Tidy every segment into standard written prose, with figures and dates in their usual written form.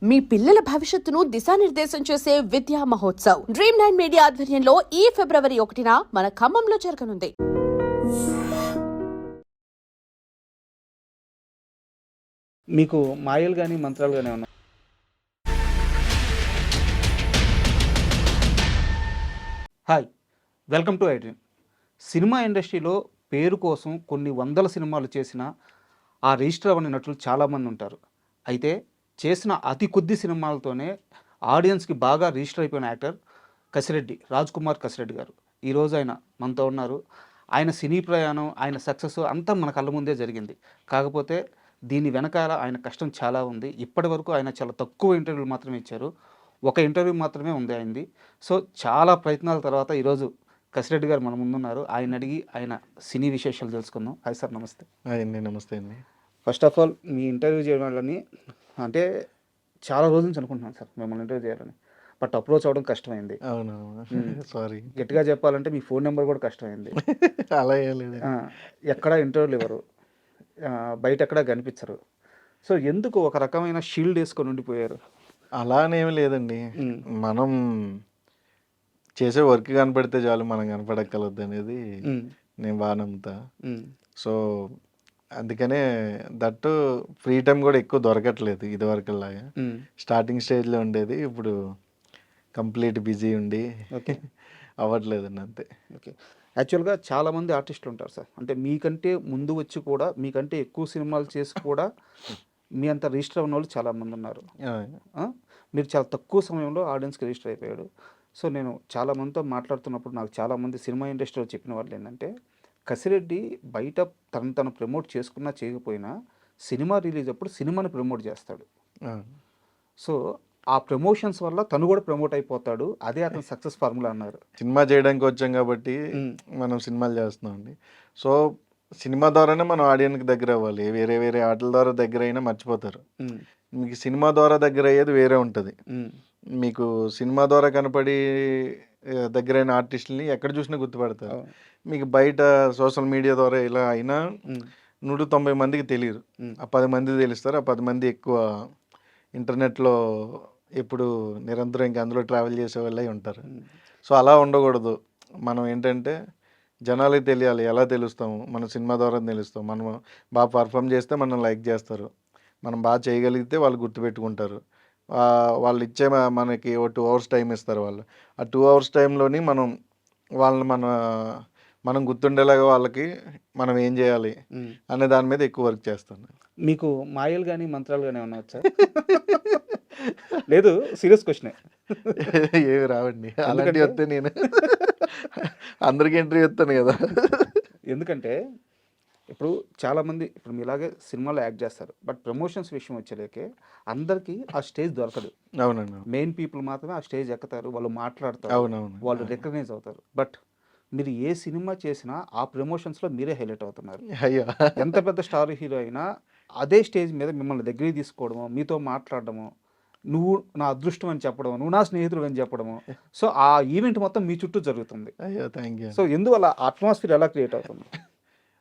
మీ పిల్లల భవిష్యత్తును దిశానిర్దేశం చేసే విద్యా మహోత్సవ్ Dream9 మీడియా ఆధ్వర్యంలో ఈ ఫిబ్రవరి 1న మన ఖమ్మంలో జరగనుంది. మీకు మాయలు కానీ మంత్రాలు కానీ ఉన్నాయి? Hi, welcome to iDream. Cinema ఇండస్ట్రీలో పేరు కోసం కొన్ని వందల సినిమాలు చేసిన ఆ రిజిస్టర్ అవ్వని నటులు చాలామంది ఉంటారు. అయితే చేసిన అతి కొద్ది సినిమాలతోనే ఆడియన్స్కి బాగా రిజిస్టర్ అయిపోయిన యాక్టర్ కసిరెడ్డి, రాజ్ కుమార్ కసిరెడ్డి గారు. ఈరోజు ఆయన మనతో ఉన్నారు. ఆయన సినీ ప్రయాణం, ఆయన సక్సెస్ అంతా మన కళ్ళ ముందే జరిగింది. కాకపోతే దీని వెనకాల ఆయన కష్టం చాలా ఉంది. ఇప్పటి వరకు ఆయన చాలా తక్కువ ఇంటర్వ్యూలు మాత్రమే ఇచ్చారు. ఒక ఇంటర్వ్యూ మాత్రమే ఉంది ఆయనది. సో చాలా ప్రయత్నాల తర్వాత ఈరోజు కసిరెడ్డి గారు మన ముందున్నారు. ఆయన అడిగి ఆయన సినీ విశేషాలు తెలుసుకుందాం. హాయ్ సార్, నమస్తే. అండి, నమస్తే అండి. First of all me interview చేయాలని అంటే చాలా రోజుల నుంచి అనుకుంటున్నాను సార్ మిమ్మల్ని ఇంటర్వ్యూ చేయాలని. బట్ అప్రోచ్ అవ్వడం కష్టమైంది. అవునవును, సారీ. గట్టిగా చెప్పాలంటే మీ ఫోన్ నెంబర్ కూడా కష్టమైంది. అలా ఏం లేదు. ఎక్కడ ఇంటర్వ్యూలు ఇవ్వరు, బయట ఎక్కడ కనిపించరు. సో ఎందుకు ఒక రకమైన షీల్డ్ వేసుకొని ఉండిపోయారు? అలానేమి లేదండి. మనం చేసే వర్క్ కనపడితే చాలు, మనం కనపడక్కలొద్దు అనేది నేను బాగా నమ్ముతా. సో అందుకనే దట్టు ఫ్రీ టైం కూడా ఎక్కువ దొరకట్లేదు ఇదివరకులాగా. స్టార్టింగ్ స్టేజ్లో ఉండేది, ఇప్పుడు కంప్లీట్ బిజీ ఉండి అవ్వట్లేదండి, అంతే. ఓకే. యాక్చువల్గా చాలామంది ఆర్టిస్టులు ఉంటారు సార్, అంటే మీకంటే ముందు వచ్చి కూడా మీకంటే ఎక్కువ సినిమాలు చేసి కూడా మీ అంత రిజిస్టర్ అవ్వని వాళ్ళు చాలామంది ఉన్నారు. మీరు చాలా తక్కువ సమయంలో ఆడియన్స్కి రిజిస్టర్ అయిపోయాడు. సో నేను చాలామందితో మాట్లాడుతున్నప్పుడు నాకు చాలామంది సినిమా ఇండస్ట్రీలో చెప్పిన వాళ్ళు ఏంటంటే, కసిరెడ్డి బయట తను ప్రమోట్ చేసుకున్నా చేయకపోయినా సినిమా రిలీజ్ అప్పుడు సినిమాని ప్రమోట్ చేస్తాడు. సో ఆ ప్రమోషన్స్ వల్ల తను కూడా ప్రమోట్ అయిపోతాడు, అదే అతని సక్సెస్ ఫార్ములా అన్నారు. సినిమా చేయడానికి వచ్చాం కాబట్టి మనం సినిమాలు చేస్తున్నాం అండి. సో సినిమా ద్వారానే మనం ఆడియన్కి దగ్గర అవ్వాలి. వేరే వేరే ఆటల ద్వారా దగ్గర అయినా మర్చిపోతారు. మీకు సినిమా ద్వారా దగ్గర అయ్యేది వేరే ఉంటుంది. మీకు సినిమా ద్వారా కనపడి దగ్గరైన ఆర్టిస్టులని ఎక్కడ చూసినా గుర్తుపడతారు. మీకు బయట సోషల్ మీడియా ద్వారా ఇలా అయినా 190 మందికి తెలియదు. ఆ 10 మంది తెలుస్తారు. ఆ 10 మంది ఎక్కువ ఇంటర్నెట్లో ఎప్పుడు నిరంతరం ఇంకా అందులో ట్రావెల్ చేసే వాళ్ళే ఉంటారు. సో అలా ఉండకూడదు. మనం ఏంటంటే జనాలకి తెలియాలి. ఎలా తెలుస్తాము? మనం సినిమా ద్వారా తెలుస్తాం. మనం బాగా పర్ఫామ్ చేస్తే మనం లైక్ చేస్తారు. మనం బాగా చేయగలిగితే వాళ్ళు గుర్తుపెట్టుకుంటారు. వాళ్ళు ఇచ్చే మనకి ఓ 2 అవర్స్ టైం ఇస్తారు వాళ్ళు. ఆ 2 అవర్స్ టైంలోని వాళ్ళని మనం గుర్తుండేలాగా వాళ్ళకి మనం ఏం చేయాలి అనే దాని మీద ఎక్కువ వర్క్ చేస్తాను. మీకు మాయలు కానీ మంత్రాలు కానీ ఏమన్నా వచ్చా? లేదు, సీరియస్ క్వశ్చనే. ఏమి రావండి. అలాంటి వస్తే నేను అందరికీ ఎంట్రీ ఇస్తాను కదా. ఎందుకంటే ఇప్పుడు చాలామంది ఇప్పుడు మీలాగే సినిమాలో యాక్ట్ చేస్తారు, బట్ ప్రమోషన్స్ విషయం వచ్చేలేకే అందరికీ ఆ స్టేజ్ దొరకదు. అవునండి. మెయిన్ పీపుల్ మాత్రమే ఆ స్టేజ్ ఎక్కుతారు, వాళ్ళు మాట్లాడతారు, అవునవును, వాళ్ళు రికగ్నైజ్ అవుతారు. బట్ మీరు ఏ సినిమా చేసినా ఆ ప్రమోషన్స్లో మీరే హైలైట్ అవుతున్నారు. అయ్యో, ఎంత పెద్ద స్టార్ హీరో అయినా అదే స్టేజ్ మీద మిమ్మల్ని దగ్గరికి తీసుకోవడము, మీతో మాట్లాడడము, నువ్వు నా అదృష్టం అని చెప్పడము, నువ్వు నా స్నేహితుడు అని చెప్పడము. సో ఆ ఈవెంట్ మొత్తం మీ చుట్టూ జరుగుతుంది. అయ్యో, థ్యాంక్ యూ. సో ఎందువల్ల అట్మాస్ఫియర్ ఎలా క్రియేట్ అవుతుంది?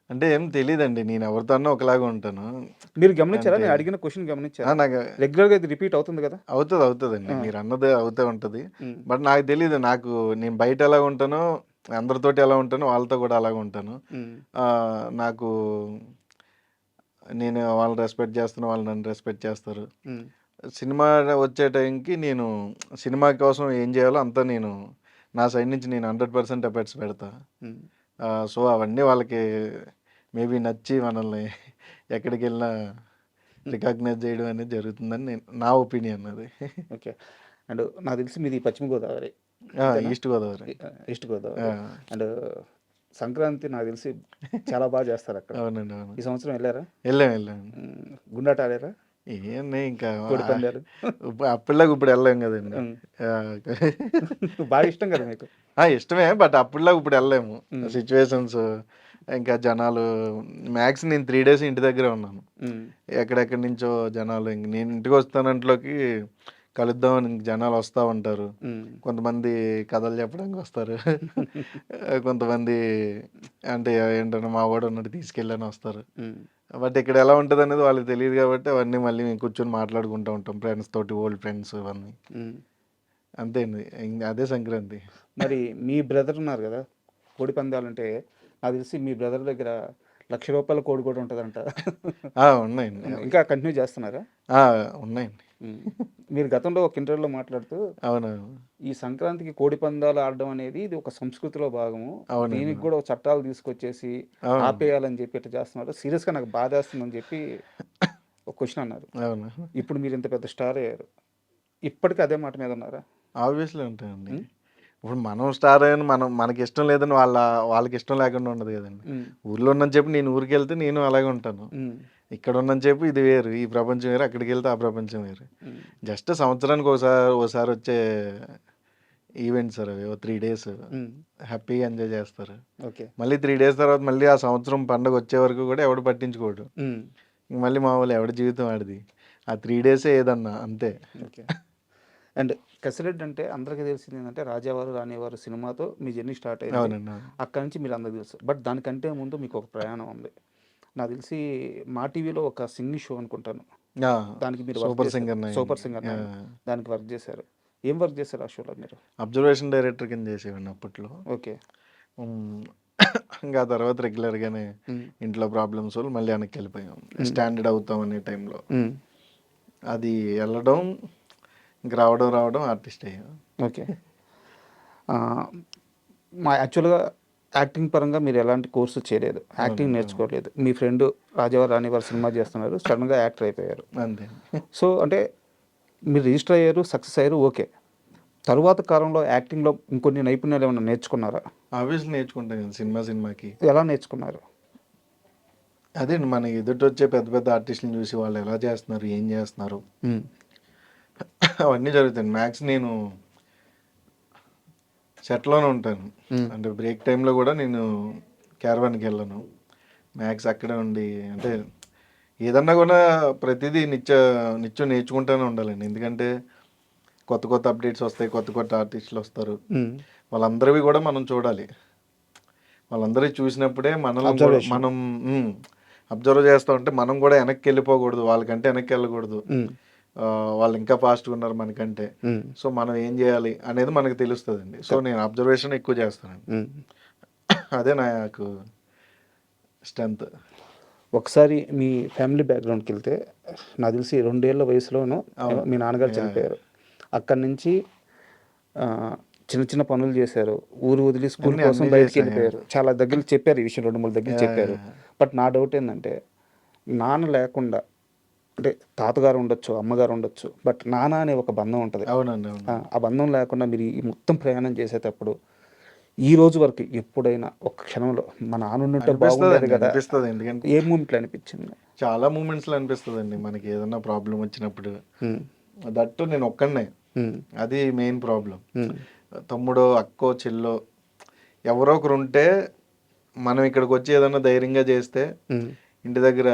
అంటే ఏం తెలియదండి. నేను ఎవరితోనో ఒకలాగా ఉంటాను. మీరు గమనించారా? నేను అడిగిన క్వశ్చన్ గమనించారా? నాకు రెగ్యులర్గా ఇది రిపీట్ అవుతుంది కదా? అవుతుందండి. మీరు అన్నదే అవుతూ ఉంటుంది. బట్ నాకు తెలియదు. నేను బయట ఎలా ఉంటానో, అందరితోటి ఎలా ఉంటానో వాళ్ళతో కూడా అలాగే ఉంటాను. నాకు నేను వాళ్ళని రెస్పెక్ట్ చేస్తాను, వాళ్ళు నన్ను రెస్పెక్ట్ చేస్తారు. సినిమా వచ్చే టైంకి నేను సినిమా కోసం ఏం చేయాలో అంతా నేను నా సైడ్ నుంచి నేను 100% ఎఫర్ట్స్ పెడతా. సో అవన్నీ వాళ్ళకి మేబీ నచ్చి మనల్ని ఎక్కడికి వెళ్ళినా రికగ్నైజ్ చేయడం అనేది జరుగుతుందని నా ఒపీనియన్ అది. ఓకే. అండ్ నాకు తెలిసి మీది పశ్చిమ Godavari, east Godavari. East Godavari. And Sankranti నాకు తెలిసి చాలా బాగా చేస్తారు అక్కడ. అవునండి, అవును. ఈ సంవత్సరం వెళ్ళారా? వెళ్ళాం. గుండాట ఆడారా? ఏంటి ఇంకా కోడి పందాలు అప్పటిలాగా ఇప్పుడు వెళ్ళాం కదండి. బాగా ఇష్టం కదా మీకు? ఇష్టమే, బట్ అప్పటిలాగా ఇప్పుడు వెళ్ళలేము. సిచ్యువేషన్స్ ఇంకా జనాలు మ్యాక్స్ నేను 3 days ఇంటి దగ్గరే ఉన్నాను. ఎక్కడెక్కడి నుంచో జనాలు నేను ఇంటికి వస్తానంట్లోకి కలుద్దామని జనాలు వస్తూ ఉంటారు. కొంతమంది కథలు చెప్పడానికి వస్తారు, కొంతమంది అంటే ఏంటంటే మా వాడు ఉన్నట్టు తీసుకెళ్ళని వస్తారు. బట్ ఇక్కడ ఎలా ఉంటుంది అనేది వాళ్ళకి తెలియదు కాబట్టి అవన్నీ మళ్ళీ మేము కూర్చొని మాట్లాడుకుంటూ ఉంటాం ఫ్రెండ్స్ తోటి, ఓల్డ్ ఫ్రెండ్స్ ఇవన్నీ. అంతే అండి, అదే సంక్రాంతి. మరి మీ బ్రదర్ ఉన్నారు కదా, కోడి పందాలంటే నాకు తెలిసి మీ బ్రదర్ దగ్గర ₹1,00,000 కోడి కూడా ఉంటుందంట. ఉన్నాయండి. ఇంకా కంటిన్యూ చేస్తున్నారా? ఉన్నాయండి. మీరు గతంలో ఒక ఇంటర్వ్యూలో మాట్లాడుతూ అవునవును. ఈ సంక్రాంతికి కోడి పందాలు ఆడడం అనేది ఇది ఒక సంస్కృతిలో భాగము, అవునండి. దీనికి కూడా ఒక చట్టాలు తీసుకొచ్చేసి అవును. ఆపేయాలని చెప్పి ఇట్లా చేస్తున్నారు, సీరియస్గా నాకు బాధేస్తుందని చెప్పి ఒక క్వశ్చన్ అన్నారు. అవును. ఇప్పుడు మీరు ఇంత పెద్ద స్టార్ అయ్యారు, ఇప్పటికీ అదే మాట మీద ఉన్నారా? ఆబ్వియస్లీ ఉంటాయండి. ఇప్పుడు మనం స్టార్ అయ్యాను, మనకి ఇష్టం లేదని వాళ్ళకి ఇష్టం లేకుండా ఉండదు కదండి. ఊర్లో ఉన్నని చెప్పి నేను ఊరికి వెళ్తే నేను అలాగే ఉంటాను. ఇక్కడ ఉన్నని చెప్పి ఇది వేరు, ఈ ప్రపంచం వేరు, అక్కడికి వెళ్తే ఆ ప్రపంచం వేరు. జస్ట్ సంవత్సరానికి ఒకసారి వచ్చే ఈవెంట్స్ సార్ అవి. 3 days హ్యాపీగా ఎంజాయ్ చేస్తారు. ఓకే. మళ్ళీ 3 days తర్వాత మళ్ళీ ఆ సంవత్సరం పండుగ వచ్చే వరకు కూడా ఎవడు పట్టించుకోడు. మళ్ళీ మామూలు ఎవడి జీవితం ఆడిది. ఆ 3 days ఏదన్నా అంతే. ఓకే. అండ్ కసిరెడ్డి అంటే అందరికీ తెలిసింది ఏంటంటే రాజావారు రానివారు సినిమాతో మీ జర్నీ స్టార్ట్ అయింది. అవునండి. అక్కడి నుంచి మీరు అందరికి తెలుసు. బట్ దానికంటే ముందు మీకు ఒక ప్రయాణం ఉంది. నాకు తెలిసి మా టీవీలో ఒక సింగింగ్ షో అనుకుంటాను, దానికి మీరు సూపర్ సింగర్ దానికి వర్క్ చేశారు. ఏం వర్క్ చేశారు ఆ షోలో మీరు? అబ్జర్వేషన్ డైరెక్టర్ కింద చేసేవాడిని అప్పట్లో. ఓకే. ఇంకా ఆ తర్వాత రెగ్యులర్గానే ఇంట్లో ప్రాబ్లమ్స్ వల్ల మళ్ళీ వెనక్కి వెళ్ళిపోయాం. స్టాండర్డ్ అవుతాం అనే టైంలో అది వెళ్ళడం, ఇంక రావడం ఆర్టిస్ట్ అయ్యాం. ఓకే. యాక్చువల్గా యాక్టింగ్ పరంగా మీరు ఎలాంటి కోర్సు చేయలేదు, యాక్టింగ్ నేర్చుకోలేదు. మీ ఫ్రెండ్ రాజావారు రానివారు సినిమా చేస్తున్నారు, సడన్గా యాక్టర్ అయిపోయారు. అంతే. సో అంటే మీరు రిజిస్టర్ అయ్యారు, సక్సెస్ అయ్యారు, ఓకే. తరువాత కాలంలో యాక్టింగ్లో ఇంకొన్ని నైపుణ్యాలు ఏమైనా నేర్చుకున్నారా? ఆబ్వియస్లీ నేర్చుకుంటాం కదా, సినిమాకి. ఎలా నేర్చుకున్నారు? అదే మన ఎదుటి వచ్చే పెద్ద పెద్ద ఆర్టిస్టులను చూసి వాళ్ళు ఎలా చేస్తున్నారు, ఏం చేస్తున్నారు, అవన్నీ జరుగుతాయి. మ్యాక్స్ నేను సెట్లోనే ఉంటాను. అంటే బ్రేక్ టైంలో కూడా నేను క్యారవాన్కి వెళ్ళను. మ్యాక్స్ అక్కడే ఉండి, అంటే ఏదన్నా కూడా ప్రతిదీ నిత్యం నేర్చుకుంటూనే ఉండాలండి. ఎందుకంటే కొత్త అప్డేట్స్ వస్తాయి, కొత్త ఆర్టిస్టులు వస్తారు. వాళ్ళందరివి కూడా మనం చూడాలి. వాళ్ళందరివి చూసినప్పుడే మనం అబ్జర్వ్ చేస్తూ ఉంటే మనం కూడా వెనక్కి వెళ్ళిపోకూడదు, వాళ్ళకంటే వెనక్కి వెళ్ళకూడదు. వాళ్ళు ఇంకా ఫాస్ట్గా ఉన్నారు మనకంటే. సో మనం ఏం చేయాలి అనేది మనకు తెలుస్తుందండి. సో నేను అబ్జర్వేషన్ ఎక్కువ చేస్తానండి. అదే నాకు స్ట్రెంత్. ఒకసారి మీ ఫ్యామిలీ బ్యాక్గ్రౌండ్కి వెళ్తే నాకు తెలిసి 2 ఏళ్ల వయసులోనూ మీ నాన్నగారు చనిపోయారు. అక్కడి నుంచి చిన్న పనులు చేశారు, ఊరు వదిలి స్కూల్ కోసం బయటకు వెళ్ళిపోయారు. చాలా దగ్గర చెప్పారు ఈ విషయం, 2-3 దగ్గర చెప్పారు. బట్ నా డౌట్ ఏంటంటే, నాన్న లేకుండా, అంటే తాతగారు ఉండొచ్చు, అమ్మగారు ఉండొచ్చు, బట్ నాన్న అనే ఒక బంధం ఉంటుంది. అవునండి. ఆ బంధం లేకుండా మీరు ఈ మొత్తం ప్రయాణం చేసేటప్పుడు ఈ రోజు వరకు ఎప్పుడైనా ఒక క్షణంలో మా నాన్న ఉంటే బాగుండేది కదా అనిపిస్తుంది. ఎందుకంటే ఏ మూమెంట్లో అనిపించింది? చాలా మూమెంట్స్లో అనిపిస్తుందండి. మనకి ఏదన్నా ప్రాబ్లం వచ్చినప్పుడు దట్టు నేను ఒక్కడనే, అది మెయిన్ ప్రాబ్లం. తమ్ముడో, అక్కో, చెల్లో ఎవరో ఒకరు ఉంటే మనం ఇక్కడికి వచ్చి ఏదన్నా ధైర్యంగా చేస్తే ఇంటి దగ్గర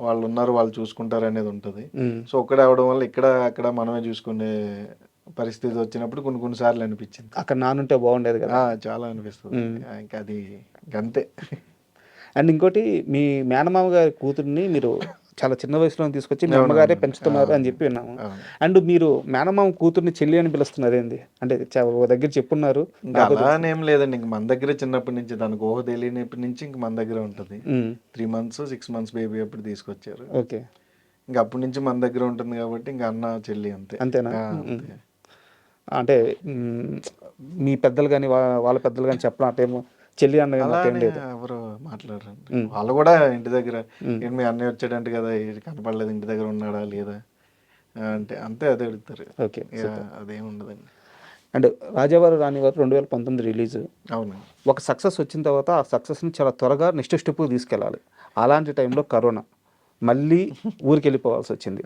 వాళ్ళు ఉన్నారు, వాళ్ళు చూసుకుంటారు అనేది ఉంటుంది. సో ఒక్కడే అవడం వల్ల అక్కడ మనమే చూసుకునే పరిస్థితి వచ్చినప్పుడు కొన్నిసార్లు అనిపించింది, అక్కడ నానుంటే బాగుండేది కదా. చాలా అనిపిస్తుంది. ఇంకా అది అంతే. అండ్ ఇంకోటి, మీ మేనమామ గారి కూతుర్ని మీరు చాలా చిన్న వయసులో తీసుకొచ్చి మీ అమ్మగారే పెంచుతున్నారు అని చెప్పి విన్నాము. అండ్ మీరు మేనమామ కూతుర్ని చెల్లి అని పిలుస్తున్నారు ఏంది? అంటే దగ్గర చెప్పున్నారు. అలానేం లేదండి, ఇంక మన దగ్గర చిన్నప్పటి నుంచి, దానికి ఊహ తెలియనప్పటి నుంచి ఇంక మన దగ్గర ఉంటుంది. 3 months 6 months బేబీ అప్పుడు తీసుకొచ్చారు. ఓకే. ఇంకా అప్పటి నుంచి మన దగ్గర ఉంటుంది కాబట్టి ఇంకా అన్న చెల్లి అంతేనా? అంటే మీ పెద్దలు కానీ వాళ్ళ పెద్దలు కానీ చెప్పడం అటేమో చెల్లి అన్న ఎవరు మాట్లాడరండి. వాళ్ళు కూడా ఇంటి దగ్గర మీ అన్నయ్య వచ్చాడంటే కదా, కనపడలేదు, ఇంటి దగ్గర ఉన్నాడా లేదా అంటే అంతే, అదే అడుగుతారు. ఓకే, అదేం ఉండదండి. అండ్ రాజావారు రానివారు 2019 రిలీజ్. అవును. ఒక సక్సెస్ వచ్చిన తర్వాత ఆ సక్సెస్ని చాలా త్వరగా నెక్స్ట్ స్టెప్ తీసుకెళ్ళాలి. అలాంటి టైంలో కరోనా, మళ్ళీ ఊరికి వెళ్ళిపోవాల్సి వచ్చింది.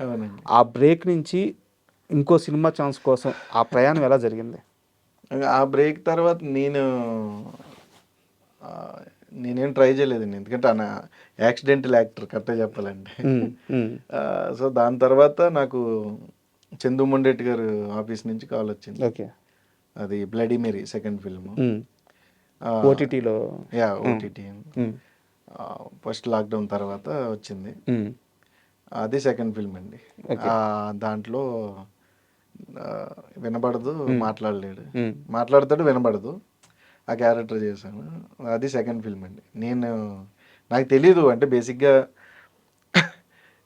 ఆ బ్రేక్ నుంచి ఇంకో సినిమా ఛాన్స్ కోసం ఆ ప్రయాణం ఎలా జరిగింది? ఆ బ్రేక్ తర్వాత నేనేం ట్రై చేయలేదండి, ఎందుకంటే ఆయన యాక్సిడెంటల్ యాక్టర్ కరెక్ట్గా చెప్పాలంటే. సో దాని తర్వాత నాకు చందు మొండెట్టి గారు ఆఫీస్ నుంచి కాల్ వచ్చింది. ఓకే. అది బ్లడీ మేరీ సెకండ్ ఫిల్మ్, ఓటీటీలో. ఓటీటీ. ఫస్ట్ లాక్డౌన్ తర్వాత వచ్చింది. ఉమ్, అది సెకండ్ ఫిల్మ్ అండి. Okay. దాంట్లో వినబడదు, మాట్లాడలేడు, ఉమ్, మాట్లాడతాడు వినబడదు, ఆ క్యారెక్టర్ చేశాను. అది సెకండ్ ఫిల్మ్ అండి. నాకు తెలీదు అంటే బేసిక్గా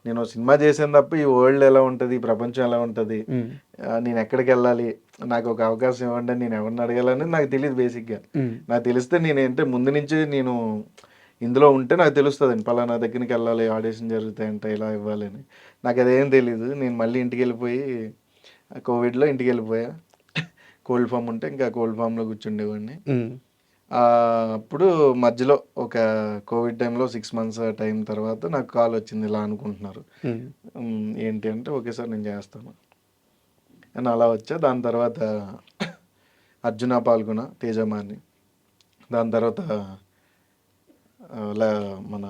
నేను సినిమా చేసాను తప్ప ఈ వరల్డ్ ఎలా ఉంటుంది, ఈ ప్రపంచం ఎలా ఉంటుంది, ఉమ్, నేను ఎక్కడికి వెళ్ళాలి, నాకు ఒక అవకాశం ఇవ్వండి అని నేను ఎవరిని అడగాలని నాకు తెలియదు బేసిక్గా. ఉమ్, నాకు తెలిస్తే నేనంటే ముందు నుంచి నేను ఇందులో ఉంటే నాకు తెలుస్తుందండి, పలానా దగ్గరికి వెళ్ళాలి, ఆడిషన్ జరుగుతాయంట, ఇలా ఇవ్వాలి అని. నాకు అదేం తెలీదు. నేను మళ్ళీ ఇంటికి వెళ్ళిపోయి కోవిడ్లో ఇంటికి వెళ్ళిపోయా. కోల్డ్ ఫామ్ ఉంటే ఇంకా కోల్డ్ ఫామ్లో కూర్చుండేవాడిని. ఉమ్, అప్పుడు మధ్యలో ఒక కోవిడ్ టైంలో 6 months టైం తర్వాత నాకు కాల్ వచ్చింది, ఇలా అనుకుంటున్నారు. ఏంటి అంటే ఓకే సార్ నేను చేస్తాను అని అలా వచ్చా. దాని తర్వాత అర్జున పాల్గొన, తేజమాని, దాని తర్వాత మన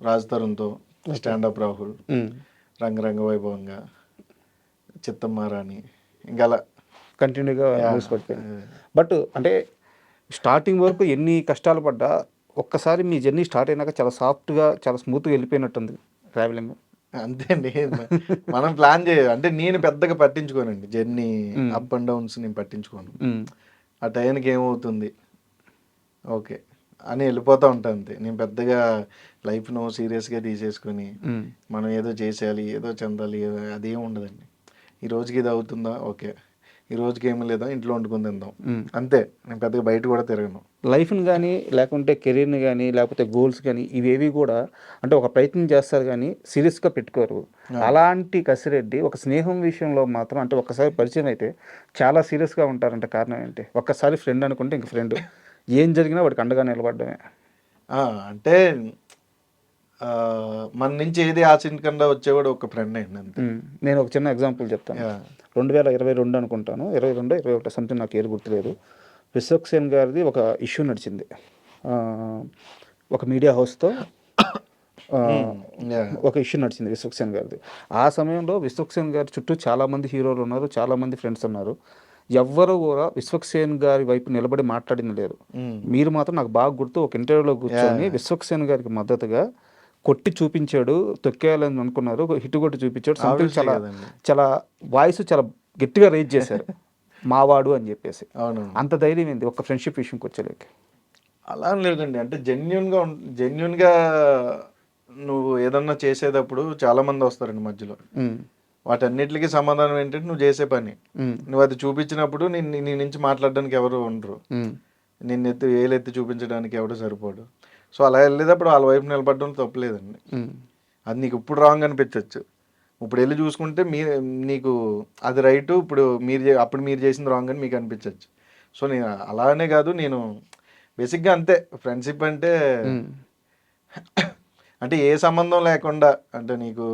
రాజ్ తరుణ్తో స్టాండప్ రాహుల్, ఉమ్. రంగరంగ వైభవంగా, చిత్తమ్మారాణి, ఇంకా అలా కంటిన్యూగా న్యూస్ పడిపోయింది. బట్ అంటే స్టార్టింగ్ వరకు ఎన్ని కష్టాలు పడ్డా ఒక్కసారి మీ జర్నీ స్టార్ట్ అయినాక చాలా సాఫ్ట్గా చాలా స్మూత్గా వెళ్ళిపోయినట్టుంది ట్రావెలింగ్. అంతే అండి. మనం ప్లాన్ చేయాలి అంటే నేను పెద్దగా పట్టించుకోనండి జర్నీ, అప్ అండ్ డౌన్స్ నేను పట్టించుకోను. ఆ టైంకి ఏమవుతుంది ఓకే అని వెళ్ళిపోతూ ఉంటాను అంతే. నేను పెద్దగా లైఫ్ను సీరియస్గా తీసేసుకొని మనం ఏదో చేసేయాలి, ఏదో చెందాలి, అదేం ఉండదండి. ఈ రోజుకి ఇది అవుతుందా ఓకే, ఈ రోజుకి ఏమీ లేదా ఇంట్లో వండుకొని తిందాం అంతే. నేను పెద్దగా బయట కూడా తిరగను. లైఫ్ని కానీ లేకుంటే కెరీర్ని కానీ లేకపోతే గోల్స్ కానీ ఇవేవి కూడా అంటే ఒక ప్రయత్నం చేస్తారు కానీ సీరియస్గా పెట్టుకోరు. అలాంటి కసిరెడ్డి ఒక స్నేహం విషయంలో మాత్రం అంటే ఒక్కసారి పరిచయం అయితే చాలా సీరియస్గా ఉంటారంటే కారణం ఏంటి? ఒక్కసారి ఫ్రెండ్ అనుకుంటే ఇంక ఫ్రెండ్ ఏం జరిగినా వాడికి అండగా నిలబడమే. అంటే మన నుంచి ఏది ఆశించకుండా వచ్చేవాడు ఒక ఫ్రెండ్ అండి అంతే. నేను ఒక చిన్న ఎగ్జాంపుల్ చెప్తాను. 2022 అనుకుంటాను, 22, 21 సంథింగ్, నాకు ఏది గుర్తులేదు. విశ్వక్సేన్ గారిది ఒక ఇష్యూ నడిచింది ఒక మీడియా హౌస్తో. ఒక ఇష్యూ నడిచింది విశ్వక్సేన్ గారిది. ఆ సమయంలో విశ్వక్సేన్ గారి చుట్టూ చాలామంది హీరోలు ఉన్నారు, చాలామంది ఫ్రెండ్స్ ఉన్నారు. ఎవ్వరు కూడా విశ్వక్సేన్ గారి వైపు నిలబడి మాట్లాడింది లేదు. మీరు మాత్రం నాకు బాగా గుర్తు, ఒక ఇంటర్వ్యూలో కూర్చొని విశ్వక్సేన్ గారికి మద్దతుగా కొట్టి చూపించాడు, తొక్కేయాలని అనుకున్నారు, హిట్ కొట్టి చూపించాడు. సంథింగ్ చాలా చాలా వాయిస్ చాలా గట్టిగా రైజ్ చేశారు మావాడు అని చెప్పేసి. అంత ధైర్యం ఏంది ఒక ఫ్రెండ్షిప్ విషయంకి వచ్చేలేక? అలా లేదండి. అంటే జెన్యున్గా నువ్వు ఏదన్నా చేసేటప్పుడు చాలా మంది వస్తారండి మధ్యలో. వాటన్నిటికీ సమాధానం ఏంటంటే నువ్వు చేసే పని. నువ్వు అది చూపించినప్పుడు నీ నుంచి మాట్లాడడానికి ఎవరు ఉండరు, నిన్ను ఏలెత్తి చూపించడానికి ఎవరు సరిపోడు. సో అలా వెళ్ళేటప్పుడు వాళ్ళ వైపు నిలబడడం తప్పలేదండి. అది నీకు ఇప్పుడు రాంగ్ అనిపించవచ్చు, ఇప్పుడు వెళ్ళి చూసుకుంటే నీకు అది రైటు, అప్పుడు మీరు చేసింది రాంగ్ అని మీకు అనిపించవచ్చు. సో నేను అలానే కాదు, నేను బేసిక్గా అంతే. ఫ్రెండ్షిప్ అంటే అంటే ఏ సంబంధం లేకుండా, అంటే నీకు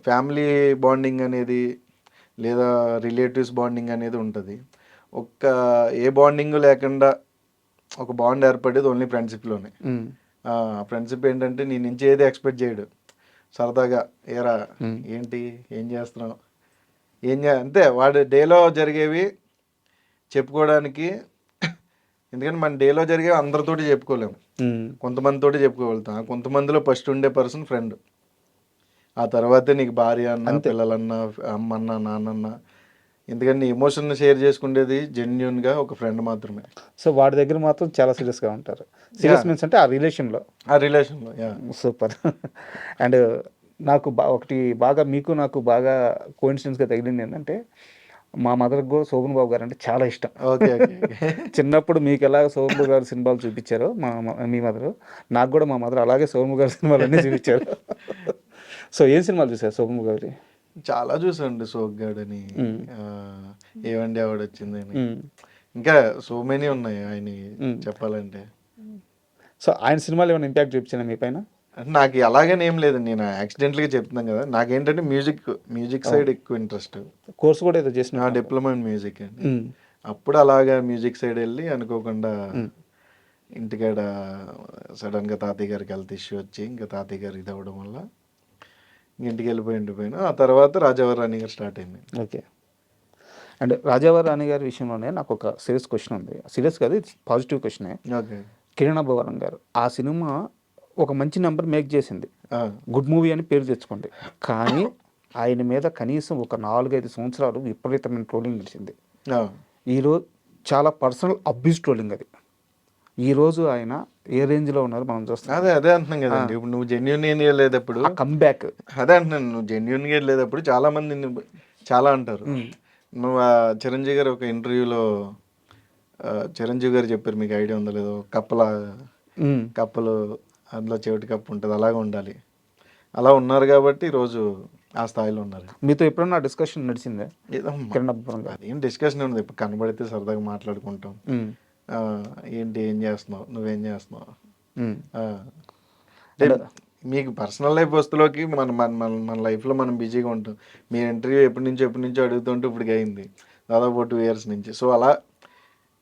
ఫ్యామిలీ బాండింగ్ అనేది లేదా రిలేటివ్స్ బాండింగ్ అనేది ఉంటుంది. ఏ బాండింగ్ లేకుండా ఒక బాండ్ ఏర్పడేది ఓన్లీ ఫ్రెండ్షిప్లోనే. ఫ్రెండ్షిప్ ఏంటంటే నీ నుంచి ఏది ఎక్స్పెక్ట్ చేయడు, సరదాగా ఏరా ఏంటి ఏం చేస్తున్నావు అంతే. వాడు డేలో జరిగేవి చెప్పుకోవడానికి, ఎందుకంటే మన డేలో జరిగేవి అందరితోటి చెప్పుకోలేము, కొంతమందితోటి చెప్పుకోగలుగుతాం. కొంతమందిలో ఫస్ట్ ఉండే పర్సన్ ఫ్రెండ్, ఆ తర్వాతే నీకు భార్య అన్న, పిల్లలన్నా, అమ్మన్నా, నాన్నన్నా. ఎందుకంటే నీ ఎమోషన్ షేర్ చేసుకునేది జెన్యున్గా ఒక ఫ్రెండ్ మాత్రమే. సో వాడి దగ్గర మాత్రం చాలా సీరియస్గా ఉంటారు. సీరియస్ మీన్స్ అంటే ఆ రిలేషన్లో. సూపర్. అండ్ నాకు ఒకటి బాగా మీకు నాకు బాగా కోఇన్సిడెన్స్గా తగిలింది ఏంటంటే, మా మదర్కి కూడా శోభన్ బాబు గారు అంటే చాలా ఇష్టం. చిన్నప్పుడు మీకు ఎలా శోభన్ బాబు గారు సినిమాలు చూపించారో మీ మదరు, నాకు కూడా మా మదర్ అలాగే శోభన్ బాబు గారి సినిమాలు అన్నీ చూపించారు. సో ఏం సినిమాలు చూసారు శోభన్ బాబు గారి? చాలా చూసాండి. సోగ్గాడని, ఏవండి ఆవిడ వచ్చిందని, ఇంకా సో మెనీ ఉన్నాయి ఆయన చెప్పాలంటే. సో ఆయన సినిమాలు ఏమైనా ఇంపాక్ట్ చూపించాను మీ పైన? నాకు అలాగని ఏం లేదండి, నేను యాక్సిడెంట్గా చెప్తున్నాను కదా. నాకేంటంటే మ్యూజిక్ సైడ్ ఎక్కువ ఇంట్రెస్ట్. కోర్స్ కూడా ఏదో చేసిన, డిప్లొమా ఇన్ మ్యూజిక్ అండి. అప్పుడు అలాగా మ్యూజిక్ సైడ్ వెళ్ళి అనుకోకుండా ఇంటికాడ సడన్గా తాతయ్య గారికి హెల్త్ ఇష్యూ వచ్చి, ఇంకా తాతయ్య గారు ఇది అవ్వడం వల్ల ఇంటికి ఉండిపోయినా. ఆ తర్వాత రాజావారి రాణి గారు స్టార్ట్ అయింది. ఓకే. అండ్ రాజావారి రాణి గారి విషయంలోనే నాకు ఒక సీరియస్ క్వశ్చన్ ఉంది. సీరియస్ కాదు, పాజిటివ్ క్వశ్చనే. ఓకే. కిరణ్ అబ్బవరం గారు ఆ సినిమా ఒక మంచి నెంబర్ మేక్ చేసింది, ఆ, గుడ్ మూవీ అని పేరు తెచ్చుకుంది. కానీ ఆయన మీద కనీసం ఒక 4-5 సంవత్సరాలు విపరీతమైన ట్రోలింగ్ నడిచింది. ఆ, ఈరోజు చాలా పర్సనల్ అబ్యూస్ ట్రోలింగ్ అది. ఈరోజు ఆయన ఏ రేంజ్లో ఉన్నారో మనం చూస్తాం. అదే అదే అంటున్నాం కదండి. ఇప్పుడు నువ్వు జెన్యున్ ఏం లేదప్పుడు, ఆ కంబ్యాక్. అదే అంటున్నాను, నువ్వు జెన్యున్గా లేదప్పుడు చాలా మంది చాలా అంటారు. నువ్వు ఆ చిరంజీవి గారు ఒక ఇంటర్వ్యూలో చిరంజీవి గారు చెప్పారు, మీకు ఐడియా ఉందో లేదో, కప్పలు అందులో చెవిటి కప్పు ఉంటుంది, అలాగే ఉండాలి. అలా ఉన్నారు కాబట్టి ఈరోజు ఆ స్థాయిలో ఉన్నారు. మీతో ఎప్పుడన్నా డిస్కషన్ నడిచిందే? ఏదో కిరణ్ అబ్బవరం గారు. అదేం డిస్కషన్ ఉంది, ఇప్పుడు కనబడితే సరదాగా మాట్లాడుకుంటాం. ఆ, ఏంటి ఏం చేస్తున్నావు, నువ్వేం చేస్తున్నావు, ఆ, అంటే మీకు పర్సనల్ లైఫ్ వస్తులోకి మన మన మన మన లైఫ్లో మనం బిజీగా ఉంటాం. మీ ఇంటర్వ్యూ ఎప్పటి నుంచో అడుగుతుంటే ఇప్పుడు అయింది దాదాపు 2 years నుంచి. సో అలా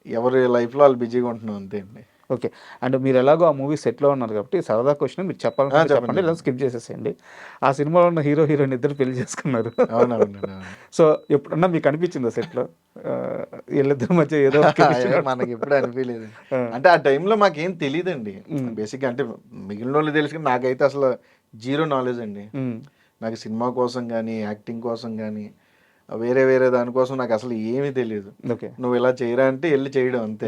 ఎవరి లైఫ్లో వాళ్ళు బిజీగా ఉంటున్నాం అంతే అండి. ఓకే. అండ్ మీరు ఎలాగో ఆ మూవీ సెట్లో ఉన్నారు కాబట్టి సరదా క్వశ్చన్ మీరు చెప్పాలంటే చెప్పండి, లేదా స్కిప్ చేసేసేయండి. ఆ సినిమాలో ఉన్న హీరో హీరోయిన్ ఇద్దరు పెళ్లి చేసుకున్నారు. అవునవును. సో ఎప్పుడన్నా మీకు అనిపించిందా సెట్లో వీళ్ళిద్దరి మధ్య ఏదో మనకి ఎప్పుడు అనిపించలేదు. అంటే ఆ టైంలో మాకేం తెలియదండి బేసిక్గా. అంటే మిగిలిన వాళ్ళు తెలుసు కానీ నాకైతే అసలు జీరో నాలెడ్జ్ అండి. నాకు సినిమా కోసం కానీ యాక్టింగ్ కోసం కానీ వేరే వేరే దానికోసం నాకు అసలు ఏమీ తెలియదు. ఓకే. నువ్వు ఇలా చేయరా అంటే వెళ్ళి చేయడం అంతే.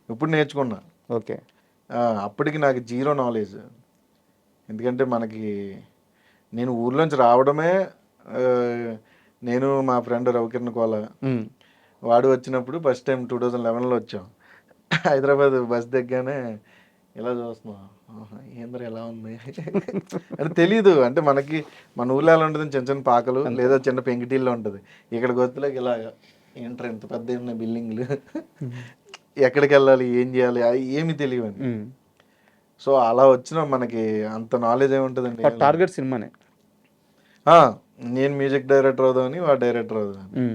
ఇప్పుడు నేర్చుకున్నా. ఓకే. అప్పటికి నాకు జీరో నాలెడ్జ్. ఎందుకంటే నేను ఊర్లోంచి రావడమే, నేను మా ఫ్రెండ్ రవికిరణ్ కోల వాడు వచ్చినప్పుడు ఫస్ట్ టైం 2011లో వచ్చాం. హైదరాబాద్ బస్ దిగ్గానే ఇలా చూస్తున్నాం, ఏంద్ర ఎలా ఉంది అంటే తెలీదు. అంటే మన ఊళ్ళో ఎలా ఉంటుంది, చిన్న చిన్న పాకలు లేదా చిన్న పెంకిటీల్లో ఉంటుంది. ఇక్కడికి వచ్చేలాగా ఇలాగా ఏంట్రా ఇంత పెద్ద ఉన్న బిల్డింగ్లు, ఎక్కడికి వెళ్ళాలి ఏం చేయాలి ఏమి తెలియని. సో అలా వచ్చిన మనకి అంత నాలెడ్జ్ ఏముంటుందండి. టార్గెట్ సినిమానే. నేను మ్యూజిక్ డైరెక్టర్ అవుదామని, వాడు డైరెక్టర్ అవుదామని.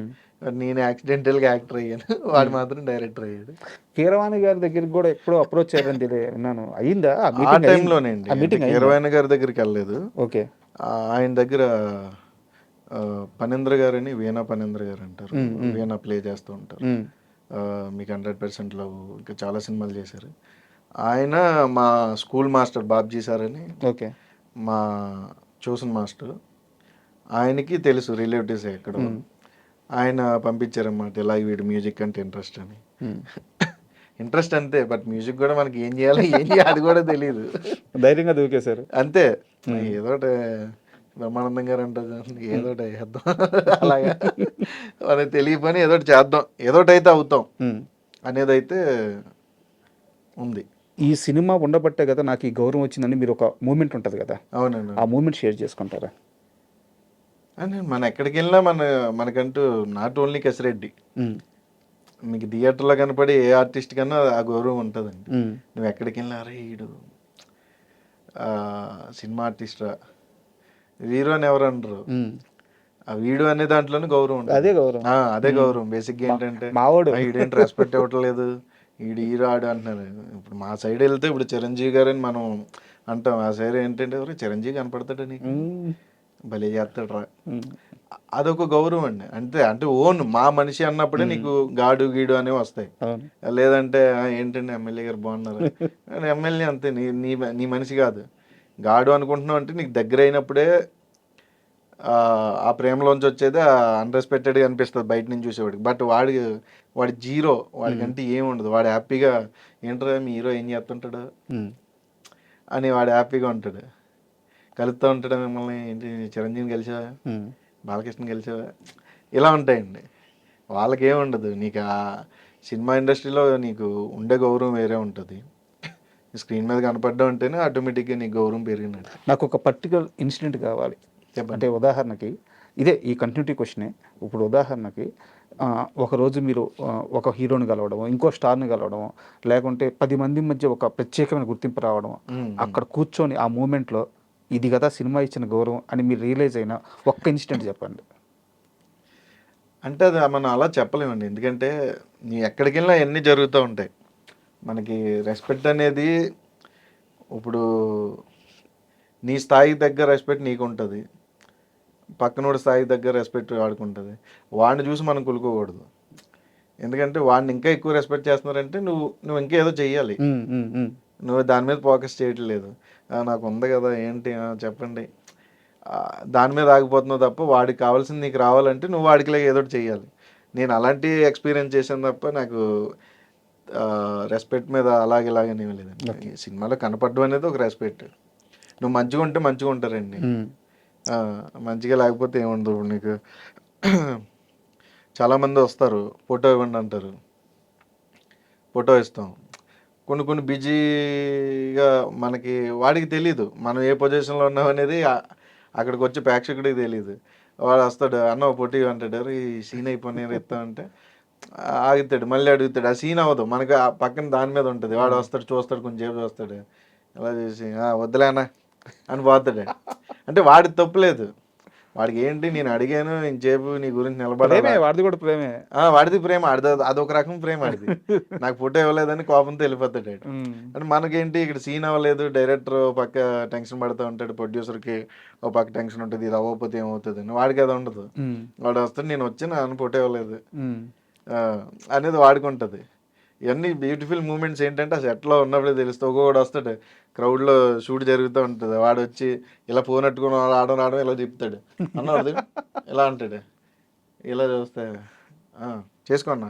నేను యాక్సిడెంటల్గా యాక్టర్ అయ్యాను, వాడు మాత్రం డైరెక్టర్ అయ్యాడు. కీరవాణి గారి దగ్గరికి కూడా ఎప్పుడో అప్రోచ్ అయ్యారని విన్నాను. అయిందా ఆ టైంలోనేండి. కీరవాణి గారి దగ్గరికి వెళ్ళలేదు. ఓకే. ఆయన దగ్గర పనేంద్ర గారని, వీణా పనేంద్ర గారు అంటారు, వీణా ప్లే చేస్తూ ఉంటారు. మీకు 100% లవ్, ఇంకా చాలా సినిమాలు చేశారు. ఆయన మా స్కూల్ మాస్టర్ బాబ్జీ సార్ అని, ఓకే, మా ట్యూషన్ మాస్టర్. ఆయనకి తెలుసు రిలేటివ్స్ ఎక్కడ. ఆయన పంపించారన్నమాట, ఇలా వీడు మ్యూజిక్ అంటే ఇంట్రెస్ట్ అని. ఇంట్రెస్ట్ అంతే, బట్ మ్యూజిక్ కూడా మనకి ఏం చేయాలి అది కూడా తెలియదు. ధైర్యంగా దూకేశారు అంతే. ఏదోటి బ్రహ్మానందం గారు అంటారు, ఏదోటి చేద్దాం అలాగా. మనకి తెలియపని ఏదోటి చేద్దాం, ఏదోటైతే అవుతాం అనేది అయితే ఉంది. ఈ సినిమా ఉండబట్టే కదా నాకు ఈ గౌరవం వచ్చిందని మీరు ఒక మూమెంట్ ఉంటుంది కదా. అవునండి. ఆ మూమెంట్ షేర్ చేసుకుంటారా? అని మనం ఎక్కడికి వెళ్ళినా మనకంటూ నాట్ ఓన్లీ కసిరెడ్డి, మీకు థియేటర్లో కనపడే ఏ ఆర్టిస్ట్ కన్నా ఆ గౌరవం ఉంటుందండి. నువ్వు ఎక్కడికి వెళ్ళినా అరే వీడు సినిమా ఆర్టిస్టా, వీరు అని ఎవరు అనరు. ఆ వీడు అనే దాంట్లోనే గౌరవం ఉంటుంది. అదే గౌరవం. బేసిక్గా ఏంటంటే వీడేంటి రెస్పెక్ట్ ఇవ్వట్లేదు, వీడు హీరో ఆడు అంటున్నారు. ఇప్పుడు మా సైడ్ వెళ్తే ఇప్పుడు చిరంజీవి గారు అని మనం అంటాం. ఆ సైడ్ ఏంటంటే ఎవరు చిరంజీవి కనపడతాడు నీకు, భలే చేస్తాడు రా, అదొక గౌరవం అండి. అంతే. అంటే ఓన్ మా మనిషి అన్నప్పుడే నీకు గాడు గీడు అనేవి వస్తాయి. లేదంటే ఏంటంటే ఎమ్మెల్యే గారు బాగున్నారు, ఎమ్మెల్యే అంతే, నీ మనిషి కాదు. గాడు అనుకుంటున్నావు అంటే నీకు దగ్గర అయినప్పుడే ఆ ప్రేమలోంచి వచ్చేది అన్రెస్పెక్టెడ్గా అనిపిస్తుంది బయట నుంచి చూసేవాడికి. బట్ వాడి జీరో, వాడికంటే ఏముండదు. వాడు హ్యాపీగా ఏంటో మీ హీరో ఏం చేస్తుంటాడు అని వాడు హ్యాపీగా ఉంటాడు. కలుస్తూ ఉంటాడు మిమ్మల్ని, ఏంటి చిరంజీవిని కలిసావా, బాలకృష్ణ కలిసావా, ఇలా ఉంటాయండి. వాళ్ళకేముండదు. నీకు ఆ సినిమా ఇండస్ట్రీలో నీకు ఉండే గౌరవం వేరే ఉంటుంది. స్క్రీన్ మీద కనపడడం అంటేనే ఆటోమేటిక్గా నీకు గౌరవం పెరిగినట్టు. నాకు ఒక పర్టికులర్ ఇన్సిడెంట్ కావాలి. అంటే ఉదాహరణకి ఇదే ఈ కంటిన్యూటీ క్వశ్చనే. ఇప్పుడు ఉదాహరణకి ఒకరోజు మీరు ఒక హీరోని కలవడము, ఇంకో స్టార్ని కలవడము, లేకుంటే 10 మంది మధ్య ఒక ప్రత్యేకమైన గుర్తింపు రావడం, అక్కడ కూర్చొని ఆ మూమెంట్లో ఇది కదా సినిమా ఇచ్చిన గౌరవం అని మీరు రియలైజ్ అయిన ఒక్క ఇన్సిడెంట్ చెప్పండి. అంటే అది మనం అలా చెప్పలేమండి. ఎందుకంటే నీ ఎక్కడికి వెళ్ళినా అన్నీ జరుగుతూ ఉంటాయి. మనకి రెస్పెక్ట్ అనేది ఇప్పుడు నీ స్థాయికి దగ్గర రెస్పెక్ట్ నీకు ఉంటుంది, పక్కనోడి స్థాయికి దగ్గర రెస్పెక్ట్ వాడికి ఉంటుంది. వాడిని చూసి మనం కులుకోకూడదు. ఎందుకంటే వాడిని ఇంకా ఎక్కువ రెస్పెక్ట్ చేస్తున్నారంటే నువ్వు ఇంకా ఏదో చెయ్యాలి. నువ్వు దాని మీద ఫోకస్ చేయట్లేదు. నాకు ఉంది కదా ఏంటి చెప్పండి, దాని మీద ఆగిపోతున్నావు తప్ప వాడికి కావాల్సింది నీకు రావాలంటే నువ్వు వాడికి ఏదో ఒకటి చెయ్యాలి. నేను అలాంటి ఎక్స్పీరియన్స్ చేశాను తప్ప నాకు రెస్పెక్ట్ మీద అలాగేలాగనే లేదండి. సినిమాలో కనపడడం అనేది ఒక రెస్పెక్ట్. నువ్వు మంచిగా ఉంటే మంచిగా ఉంటారండి, మంచిగా లేకపోతే ఏముండదు. ఇప్పుడు నీకు చాలామంది వస్తారు, ఫోటో ఇవ్వండి అంటారు, ఫోటో ఇస్తాం. కొన్ని కొన్ని బిజీగా మనకి వాడికి తెలీదు మనం ఏ పొజిషన్లో ఉన్నాం అనేది, అక్కడికి వచ్చే ప్రేక్షకుడికి తెలీదు. వాడు వస్తాడు, అన్న ఫోటో అంటాడు, ఈ సీన్ అయిపోయి ఇస్తామంటే ఆగుతాడు, మళ్ళీ అడుగుతాడు. ఆ సీన్ అవ్వదు మనకి, ఆ పక్కన దాని మీద ఉంటుంది. వాడు వస్తాడు, చూస్తాడు, కొంచెం సేపు చూస్తాడు, అలా చేసి వద్దులేనా అని పోతాడు. అంటే వాడికి తప్పులేదు, వాడికి ఏంటి నేను అడిగాను ఇంచేపు నీ గురించి నిలబడే, వాడిది కూడా ప్రేమే, వాడిది ప్రేమ, అదొక రకం ప్రేమ ఆడిది. నాకు ఫోటో ఇవ్వలేదని కోపంతో వెళ్ళిపోతాడు. అంటే మనకేంటి ఇక్కడ సీన్ అవ్వలేదు, డైరెక్టర్ పక్క టెన్షన్ పడుతూ ఉంటాడు, ప్రొడ్యూసర్కి ఒక పక్క టెన్షన్ ఉంటుంది, ఇది అవ్వకపోతే ఏమవుతుంది అని. వాడికి అది ఉండదు, వాడు వస్తాడు నేను వచ్చి నన్ను ఫోటో ఇవ్వలేదు అనేది వాడికి ఉంటుంది. ఇవన్నీ బ్యూటిఫుల్ మూమెంట్స్ ఏంటంటే ఆ సెట్లో ఉన్నప్పుడే తెలుస్తుంది. ఒక్కొక్కడు వస్తాడు, క్రౌడ్లో షూట్ జరుగుతూ ఉంటుంది, వాడు వచ్చి ఇలా ఫోన్ అట్టుకుని రావడం ఇలా చెప్తాడు, అన్నది ఇలా అంటాడు, ఇలా చూస్తే చేసుకున్నా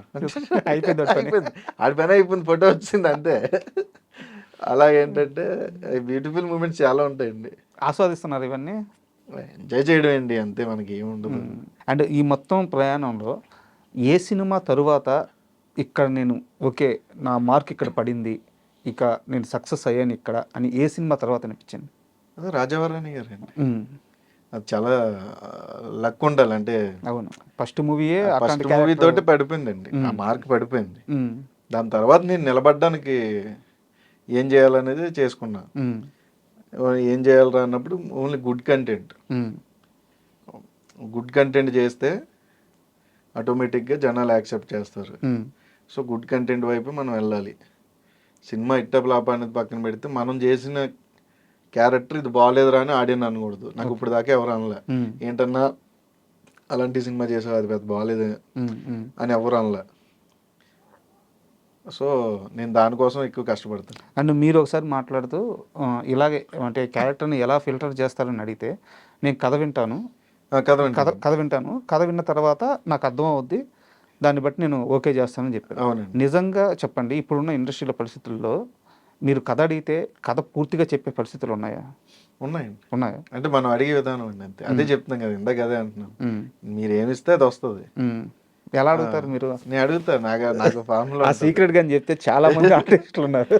అయిపోయింది, ఆడి పని అయిపోయింది, ఫోటో వచ్చింది అంతే. అలా ఏంటంటే బ్యూటిఫుల్ మూమెంట్స్ చాలా ఉంటాయండి. ఆస్వాదిస్తున్నారు ఇవన్నీ, ఎంజాయ్ చేయడం అండి అంతే, మనకి ఏముండదు. అండ్ ఈ మొత్తం ప్రయాణంలో ఏ సినిమా తరువాత ఇక్కడ నేను ఓకే నా మార్క్ ఇక్కడ పడింది, ఇక నేను సక్సెస్ అయ్యాను ఇక్కడ అని ఏ సినిమా తర్వాత అనిపించింది? అదే రాజావారాణి గారు అండి. అది చాలా లక్ ఉండాలి. అంటే అవును, ఫస్ట్ మూవీయే ఫస్ట్ మూవీ తోటి పడిపోయిందండి, ఆ మార్క్ పడిపోయింది. దాని తర్వాత నేను నిలబడడానికి ఏం చేయాలనేది చేసుకున్నా. ఏం చేయాలరా అన్నప్పుడు ఓన్లీ గుడ్ కంటెంట్ చేస్తే ఆటోమేటిక్గా జనాలు యాక్సెప్ట్ చేస్తారు. సో గుడ్ కంటెంట్ వైపు మనం వెళ్ళాలి. సినిమా ఇట్ట ఫ్లాప్ అనేది పక్కన పెడితే మనం చేసిన క్యారెక్టర్ ఇది బాగాలేదురా అని ఆడియన్ అనకూడదు. నాకు ఇప్పుడు దాకా ఎవరు అనలే, ఏంటన్నా అలాంటి సినిమా చేసావు అది పెద్ద బాగాలేదు అని ఎవరు అనలే. సో నేను దానికోసం ఎక్కువ కష్టపడతాను. అండ్ మీరు ఒకసారి మాట్లాడుతూ ఇలాగే అంటే క్యారెక్టర్ని ఎలా ఫిల్టర్ చేస్తారని అడిగితే, నేను కథ వింటాను, కథ విన్న తర్వాత నాకు అర్థం అవుద్ది, దాన్ని బట్టి నేను ఓకే చేస్తానని చెప్పాను. అవునండి, నిజంగా చెప్పండి, ఇప్పుడున్న ఇండస్ట్రీలో పరిస్థితుల్లో మీరు కథ అడిగితే కథ పూర్తిగా చెప్పే పరిస్థితులు ఉన్నాయా? ఉన్నాయా అంటే మనం అడిగే విధానం అండి అంతే. అదే చెప్తున్నాం కదా, ఇందాక అదే అంటున్నాం, మీరు ఏమిస్తే అది వస్తుంది. ఎలా అడుగుతారు మీరు? నేను అడుగుతాను, నాకు ఫార్ములా ఆ సీక్రెట్ గా అని చెప్తే చాలా మంది ఆర్టిస్టులు ఉన్నారు,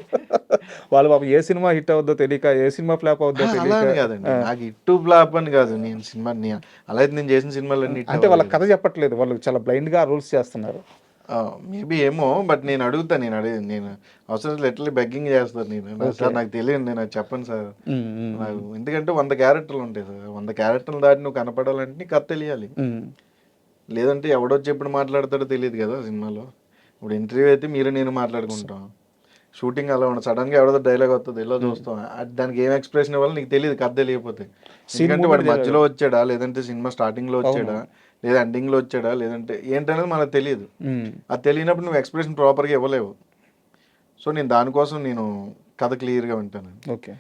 వాళ్ళు పాపం ఏ సినిమా హిట్ అవుద్దో తెలియక, ఏ సినిమా ఫ్లాప్ అవుద్దో తెలియక. కాదండి, నాకు హిట్ ఫ్లాప్ అని కాదు, నేను సినిమా అలా అయితే నేను చేసిన సినిమాలన్నీ అంటే వాళ్ళ కథ చెప్పట్లేదు, వాళ్ళు చాలా బ్లైండ్ గా రూల్స్ చేస్తున్నారు. మేబీ ఏమో, బట్ నేను అడుగుతాను, నేను అవసరం ఎట్లా బెగ్గింగ్ చేస్తాను. నేను సార్ నాకు తెలియదు, నేను అది చెప్పను సార్ నాకు, ఎందుకంటే 100 క్యారెక్టర్లు ఉంటాయి సార్, 100 క్యారెక్టర్లు దాటి నువ్వు కనపడాలంటే నీకు కథ తెలియాలి. లేదంటే ఎవడొచ్చి ఎప్పుడు మాట్లాడతాడో తెలియదు కదా సినిమాలో. ఇప్పుడు ఇంటర్వ్యూ అయితే మీరు నేను మాట్లాడుకుంటాం, షూటింగ్ అలా ఉండదు, సడన్గా ఎవడో డైలాగ్ వస్తుంది ఇలా చూస్తాం, దానికి ఏం ఎక్స్ప్రెషన్ ఇవ్వాలో నీకు తెలియదు కథ తెలియకపోతే. ఎందుకంటే వాడు మధ్యలో వచ్చాడా, లేదంటే సినిమా స్టార్టింగ్లో వచ్చాడా, లేదా ఎండింగ్లో వచ్చాడా, లేదంటే ఏంటనేది మనకు తెలియదు. అది తెలియనప్పుడు నువ్వు ఎక్స్ప్రెషన్ ప్రాపర్గా ఇవ్వలేవు. సో నేను దానికోసం నేను కథ క్లియర్గా వింటాను. ఓకే,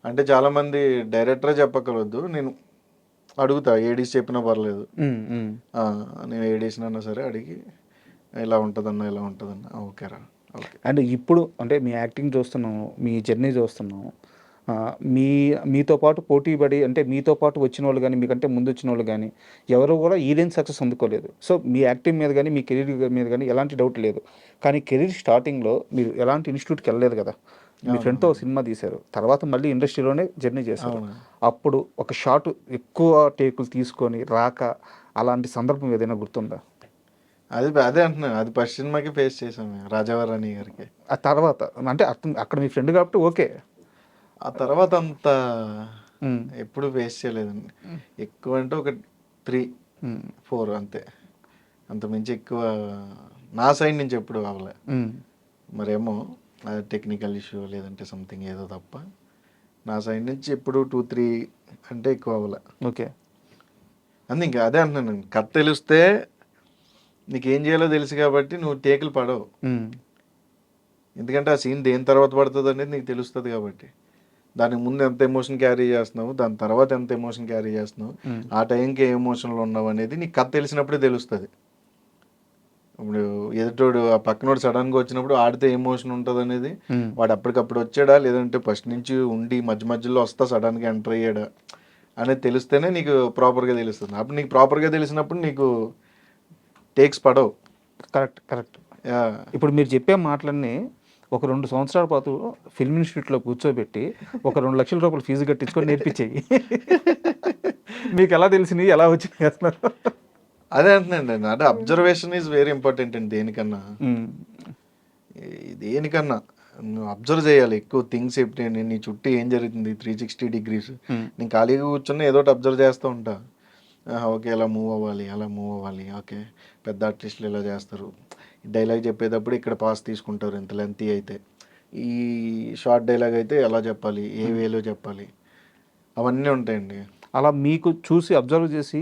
అంటే చాలామంది డైరెక్టరే చెప్పగలవద్దు, నేను అడుగుతా, ఏడీస్ చెప్పినా పర్లేదు, నేను ఏడీస్నన్నా సరే అడిగి ఇలా ఉంటుందన్నా ఇలా ఉంటుందన్నా ఓకేరా ఓకే. అండ్ ఇప్పుడు అంటే మీ యాక్టింగ్ చూస్తున్నాము, మీ జర్నీ చూస్తున్నాము, మీతో పాటు పోటీ పడి అంటే మీతో పాటు వచ్చిన వాళ్ళు కానీ, మీకంటే ముందు వచ్చిన వాళ్ళు కానీ ఎవరు కూడా ఈడేం సక్సెస్ అందుకోలేదు. సో మీ యాక్టింగ్ మీద కానీ మీ కెరీర్ మీద కానీ ఎలాంటి డౌట్ లేదు. కానీ కెరీర్ స్టార్టింగ్లో మీరు ఎలాంటి ఇన్స్టిట్యూట్కి వెళ్ళలేదు కదా, మీ ఫ్రెండ్తో సినిమా తీశారు, తర్వాత మళ్ళీ ఇండస్ట్రీలోనే జర్నీ చేశారు. అప్పుడు ఒక షాట్ ఎక్కువ టేకులు తీసుకొని రాక అలాంటి సందర్భం ఏదైనా గుర్తుందా? అదే అంటున్నాను, అది ఫస్ట్ సినిమాకి ఫేస్ చేసాము రాజావారాణి గారికి. ఆ తర్వాత అంటే అక్కడ మీ ఫ్రెండ్ కాబట్టి ఓకే, ఆ తర్వాత అంత ఎప్పుడు ఫేస్ చేయలేదండి. ఎక్కువ అంటే ఒక 3-4 అంతే, అంత మించి ఎక్కువ నా సైడ్ నుంచి ఎప్పుడు అవ్వలే. మరేమో అది టెక్నికల్ ఇష్యూ లేదంటే సంథింగ్ ఏదో తప్ప నా సైడ్ నుంచి ఎప్పుడు 2-3 అంటే ఎక్కువ అవ్వలే. ఓకే, అంతే. ఇంకా అదే అంటున్నాను, కథ తెలిస్తే నీకేం చేయాలో తెలుసు కాబట్టి నువ్వు టేకులు పడవు. ఎందుకంటే ఆ సీన్ దేని తర్వాత పడుతుంది అనేది నీకు తెలుస్తుంది కాబట్టి. దానికి ముందు ఎంత ఎమోషన్ క్యారీ చేస్తున్నావు, దాని తర్వాత ఎంత ఎమోషన్ క్యారీ చేస్తున్నావు, ఆ టైంకి ఏ ఎమోషన్లో ఉన్నావు అనేది నీకు కథ తెలిసినప్పుడే తెలుస్తుంది. ఇప్పుడు ఎదుటోడు ఆ పక్కనోడు సడన్గా వచ్చినప్పుడు ఆడితే ఎమోషన్ ఉంటుంది అనేది వాడు అప్పటికప్పుడు వచ్చాడా లేదంటే ఫస్ట్ నుంచి ఉండి మధ్య మధ్యలో వస్తా సడన్గా ఎంటర్ అయ్యాడా అనేది తెలిస్తేనే నీకు ప్రాపర్గా తెలుస్తుంది. అప్పుడు నీకు ప్రాపర్గా తెలిసినప్పుడు నీకు టేక్స్ పడవు. కరెక్ట్. ఇప్పుడు మీరు చెప్పే మాటలన్నీ ఒక 2 సంవత్సరాల పాటు ఫిల్మ్ ఇన్స్టిట్యూట్లో కూర్చోబెట్టి ఒక 2 లక్షల రూపాయలు ఫీజు కట్టించుకొని నేర్పించేయి. మీకు ఎలా తెలిసినాయి, ఎలా వచ్చినాయి అసలు? అదే అంటున్నాండి, అంటే అబ్జర్వేషన్ ఈజ్ వెరీ ఇంపార్టెంట్ అండి. దేనికన్నా నువ్వు అబ్జర్వ్ చేయాలి ఎక్కువ థింగ్స్. ఎప్పుడు నీ చుట్టూ ఏం జరుగుతుంది 360 degrees. నేను ఖాళీగా కూర్చొని ఏదో ఒకటి అబ్జర్వ్ చేస్తూ ఉంటా. ఓకే ఇలా మూవ్ అవ్వాలి, అలా మూవ్ అవ్వాలి, ఓకే పెద్ద ఆర్టిస్టులు ఇలా చేస్తారు, డైలాగ్ చెప్పేటప్పుడు ఇక్కడ పాస్ తీసుకుంటారు ఇంత లెంతీ అయితే, ఈ షార్ట్ డైలాగ్ అయితే ఎలా చెప్పాలి, ఏ వేలో చెప్పాలి, అవన్నీ ఉంటాయండి. అలా మీకు చూసి అబ్జర్వ్ చేసి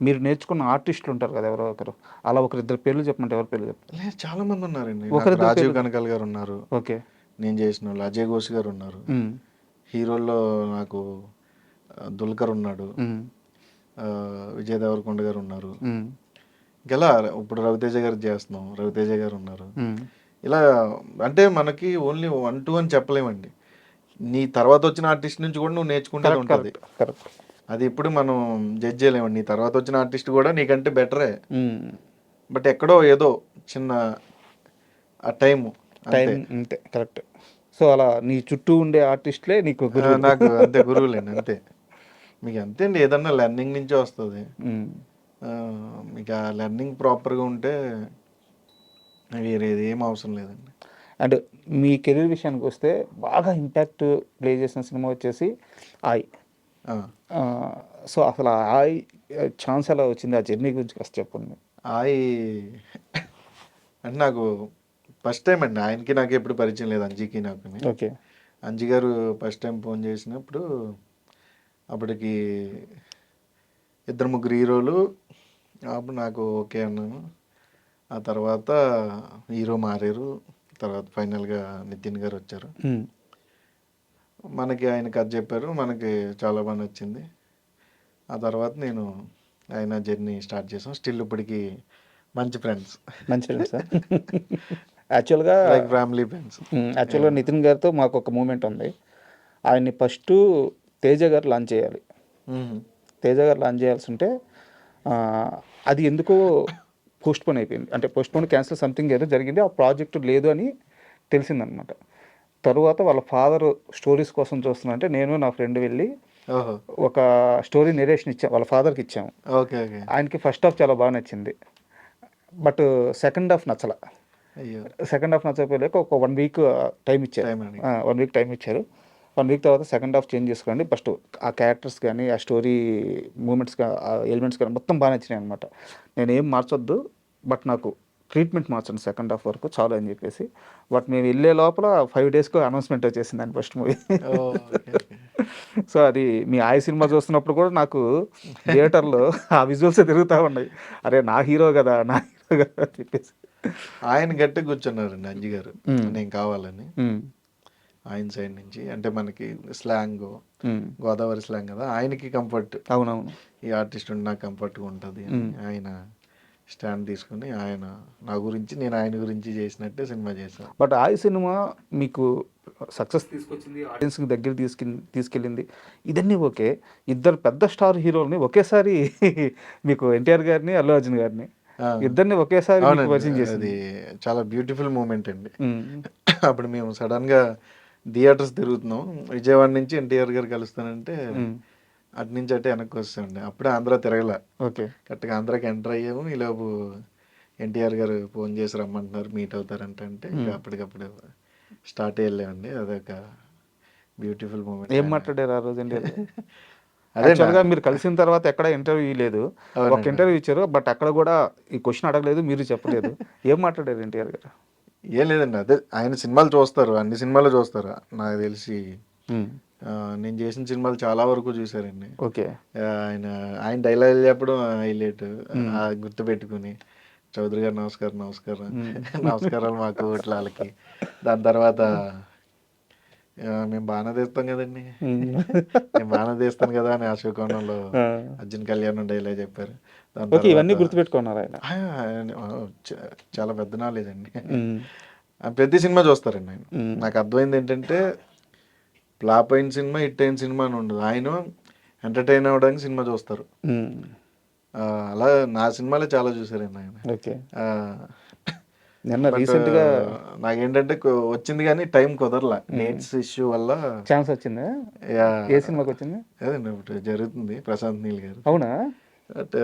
మీరు నేర్చుకున్న ఆర్టిస్టులు ఉంటారు కదా ఎవరో ఒకరు, అలా ఒకరిద్దరు పేర్లు చెప్పమంటే ఎవరి పేర్లు చెప్తారు? లేదు, చాలా మంది ఉన్నారండి. ఒకరిద్దరు రాజీవ్ పేర్లు. కనకాల్ గారు ఉన్నారు, ఓకే. నేను చేసిన వాళ్ళు. అజయ్ ఘోష్ గారు ఉన్నారు. హీరోల్లో నాకు దుల్కర్ ఉన్నాడు, విజయ్ దేవరకొండ గారు ఉన్నారు. ఇలా ఇప్పుడు రవితేజ గారు చేస్తున్నాం, రవితేజ గారు ఉన్నారు. ఇలా అంటే మనకి ఓన్లీ 1 to 1 చెప్పలేమండి. నీ తర్వాత వచ్చిన ఆర్టిస్ట్ నుంచి కూడా నువ్వు నేర్చుకుంటే ఉంటుంది. అది ఇప్పుడు మనం జడ్జ్ చేయలేమండి. నీ తర్వాత వచ్చిన ఆర్టిస్ట్ కూడా నీకంటే బెటరే, బట్ ఎక్కడో ఏదో చిన్న ఆ టైము అంతే. కరెక్ట్. సో అలా నీ చుట్టూ ఉండే ఆర్టిస్టులే నీకు గురువు. నాకు అంతే గురువులేండి. అంతే, మీకు అంతే అండి. ఏదన్నా లెర్నింగ్ నుంచే వస్తుంది. మీకు ఆ లెర్నింగ్ ప్రాపర్గా ఉంటే వేరేది ఏం అవసరం లేదండి. అండ్ మీ కెరీర్ విషయానికి వస్తే బాగా ఇంపాక్ట్ ప్లే చేసిన సినిమా వచ్చేసి ఆయ్. సో అసలు ఆయ్ ఛాన్స్ ఎలా వచ్చింది, ఆ జర్నీ గురించి కాస్త చెప్పండి. ఆయ్ అంటే నాకు ఫస్ట్ టైం అండి. ఆయనకి నాకు ఎప్పుడు పరిచయం లేదు, అంజీకి నాకు. ఓకే. అంజీ గారు ఫస్ట్ టైం ఫోన్ చేసినప్పుడు అప్పటికి 2-3 హీరోలు. అప్పుడు నాకు ఓకే అన్నాను. ఆ తర్వాత హీరో మారారు. తర్వాత ఫైనల్గా నితిన్ గారు వచ్చారు. మనకి ఆయన కథ చెప్పారు, మనకి చాలా బాగా నచ్చింది. ఆ తర్వాత నేను ఆయన జర్నీ స్టార్ట్ చేసాం. స్టిల్ ఇప్పటికి మంచి ఫ్రెండ్స్. యాక్చువల్గా లైక్ ఫ్యామిలీ ఫ్రెండ్స్. యాక్చువల్గా నితిన్ గారితో మాకు ఒక మూమెంట్ ఉంది. ఆయన్ని ఫస్ట్ తేజ గారు లాంచ్ చేయాలి. తేజ గారు లాంచ్ చేయాల్సి ఉంటే అది ఎందుకో పోస్ట్పోన్ అయిపోయింది. అంటే పోస్ట్పోన్ క్యాన్సిల్ సంథింగ్ ఏదో జరిగింది, ఆ ప్రాజెక్టు లేదు అని తెలిసిందనమాట. తరువాత వాళ్ళ ఫాదర్ స్టోరీస్ కోసం చూస్తున్నా నేను నా ఫ్రెండ్ వెళ్ళి ఒక స్టోరీ నెరేషన్ ఇచ్చాం, వాళ్ళ ఫాదర్కి ఇచ్చాము. Okay okay. ఆయనకి ఫస్ట్ హాఫ్ చాలా బాగా నచ్చింది, బట్ సెకండ్ హాఫ్ నచ్చల. సెకండ్ హాఫ్ నచ్చకపోలేక ఒక 1 week టైం ఇచ్చారు. 1 week టైం ఇచ్చారు. 1 week తర్వాత సెకండ్ హాఫ్ చేంజ్ చేసుకోండి. ఫస్ట్ ఆ క్యారెక్టర్స్ కానీ ఆ స్టోరీ మూమెంట్స్ ఆ ఎలిమెంట్స్ కానీ మొత్తం బాగా నచ్చినాయి అనమాట. నేనేం మార్చొద్దు, బట్ నాకు ట్రీట్మెంట్ మార్చండి సెకండ్ హాఫ్ వరకు చాలు అని చెప్పేసి. బట్ మేము వెళ్ళే లోపల 5 daysకు అనౌన్స్మెంట్ వచ్చేసింది దాని ఫస్ట్ మూవీ. సో అది మీ ఆయ్ సినిమా చూస్తున్నప్పుడు కూడా నాకు థియేటర్లో ఆ విజువల్స్ తిరుగుతూ ఉన్నాయి. అరే నా హీరో కదా అని చెప్పేసి. ఆయన గట్టి కూర్చున్నారండి అంజీ గారు, నేను కావాలని. ఆయన సైడ్ నుంచి అంటే మనకి స్లాంగ్ గోదావరి స్లాంగ్ కదా, ఆయనకి కంఫర్ట్. అవునవును. ఈ ఆర్టిస్ట్ ఉంటే నాకు కంఫర్ట్గా ఉంటుంది. ఆయన స్టాండ్ తీసుకుని ఆయన నా గురించి, నేను ఆయన గురించి చేసినట్టే సినిమా చేశాను. బట్ ఆ సినిమా మీకు సక్సెస్ తీసుకొచ్చింది, ఆడియన్స్కి దగ్గర తీసుకెళ్ళింది, ఇదన్నీ ఓకే. ఇద్దరు పెద్ద స్టార్ హీరోల్ని ఒకేసారి మీకు ఎన్టీఆర్ గారిని అల్లు అర్జున్ గారిని ఇద్దరిని ఒకేసారి పరిచయం చేసింది. అది చాలా బ్యూటిఫుల్ మూమెంట్ అండి. అప్పుడు మేము సడన్గా థియేటర్స్ తిరుగుతున్నాం, విజయవాడ నుంచి ఎన్టీఆర్ గారు కలుస్తానంటే అటు నుంచి అటే వెనక్కి వస్తాండి. అప్పుడే ఆంధ్ర తిరగలే. ఓకే. కరెక్ట్గా ఆంధ్రాకి ఎంటర్ అయ్యాము. ఈలోపు ఎన్టీఆర్ గారు ఫోన్ చేసి రమ్మంటున్నారు, మీట్ అవుతారంటే ఇంకా అప్పటికప్పుడు స్టార్ట్ అయ్యామండి. అదొక బ్యూటిఫుల్ మూమెంట్. ఏం మాట్లాడారు ఆ రోజు ఎన్టీఆర్? యాక్చువల్గా మీరు కలిసిన తర్వాత ఎక్కడ ఇంటర్వ్యూ లేదు, ఒక ఇంటర్వ్యూ ఇచ్చారు, బట్ అక్కడ కూడా ఈ క్వశ్చన్ అడగలేదు, మీరు చెప్పలేదు. ఏం మాట్లాడారు ఎన్టీఆర్ గారు? ఏం లేదండి, అదే ఆయన సినిమాలు చూస్తారు, అన్ని సినిమాలు చూస్తారు నాకు తెలిసి. నేను చేసిన సినిమాలు చాలా వరకు చూసారండి. ఓకే. ఆయన డైలాగ్ చెప్పడం హైలైట్ గుర్తుపెట్టుకుని చౌదరి గారు నమస్కారం నమస్కారాలు మాకు ఇట్లా వాళ్ళకి. దాని తర్వాత మేము బాగానే తీస్తాం కదండి, నేను బాగానే తీస్తాను కదా అని అశోకోణంలో అర్జున్ కళ్యాణ్ డైలాగ్ చెప్పారు. దాని ఓకే, ఇవన్నీ తర్వాత గుర్తుపెట్టుకున్నారు ఆయన. చాలా పెద్ద నాలెడ్జ్ అండి. ఆయన ప్రతి సినిమా చూస్తారండి ఆయన. నాకు అర్థమైంది ఏంటంటే ఫ్లాప్ అయిన సినిమా హిట్ అయిన సినిమా అని ఉండదు, ఆయన ఎంటర్టైన్ అవ్వడానికి సినిమా చూస్తారు. అలా నా సినిమాలే చాలా చూసారండి ఆయన. ఓకే, ఆ, నిన్న బట్ రీసెంట్గా నాకేంటంటే వచ్చింది కానీ టైం కుదరలా, డేట్స్ ఇష్యూ వల్ల. ఛాన్స్ వచ్చిందా? యా, ఏ సినిమాకి వచ్చింది? అదండి ఇప్పుడు జరుగుతుంది ప్రశాంత్ నీల్ గారు. అవునా? బట్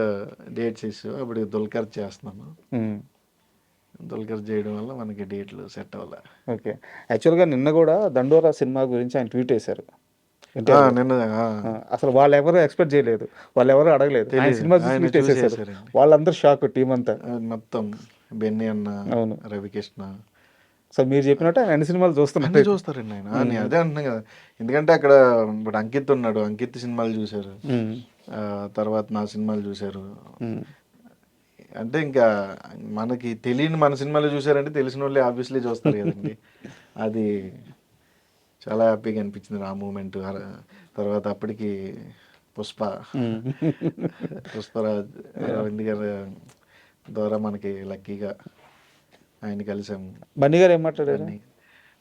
డేట్స్ ఇష్యూ, అప్పుడు దుల్కర్ చేస్తున్నాను. దుల్కర్ చేయడం వల్ల మనకి డేట్లు సెట్ అవ్వాలి. ఓకే, యాక్చువల్గా నిన్న కూడా దండోరా సినిమా గురించి ఆయన ట్వీట్ వేశారు. నిన్న అసలు వాళ్ళు ఎవరు ఎక్స్పెక్ట్ చేయలేదు, వాళ్ళు ఎవరు అడగలేదు, ఆయన తెలీదు. సినిమా ఆయన ట్వీట్ వేసేసారు. చూసేసారండి. వాళ్ళందరూ షాక్, టీం అంతా. మొత్తం బెన్నీ అన్న, అవును. రవికృష్ణ, సో మీరు చెప్పినట్టు ఆయన అన్ని సినిమాలు అన్నీ చూస్తున్నారు. చూస్తారండి ఆయన. నేను అదే అంటున్నాను కదా, ఎందుకంటే అక్కడ ఇప్పుడు అంకిత్ ఉన్నాడు, అంకిత్ సినిమాలు చూశారు, తర్వాత నా సినిమాలు చూశారు. అంటే ఇంకా మనకి తెలియని మన సినిమాలు చూసారంటే తెలిసిన వాళ్ళే ఆబ్వియస్లీ చూస్తారు కదండి. అది చాలా హ్యాపీగా అనిపించింది ఆ మూమెంట్. తర్వాత అప్పటికి పుష్పరాజ్ రవీంద్ర గారి ద్వారా మనకి లక్కీగా ఆయన కలిసాము. బన్నీ గారు ఏం మాట్లాడారు?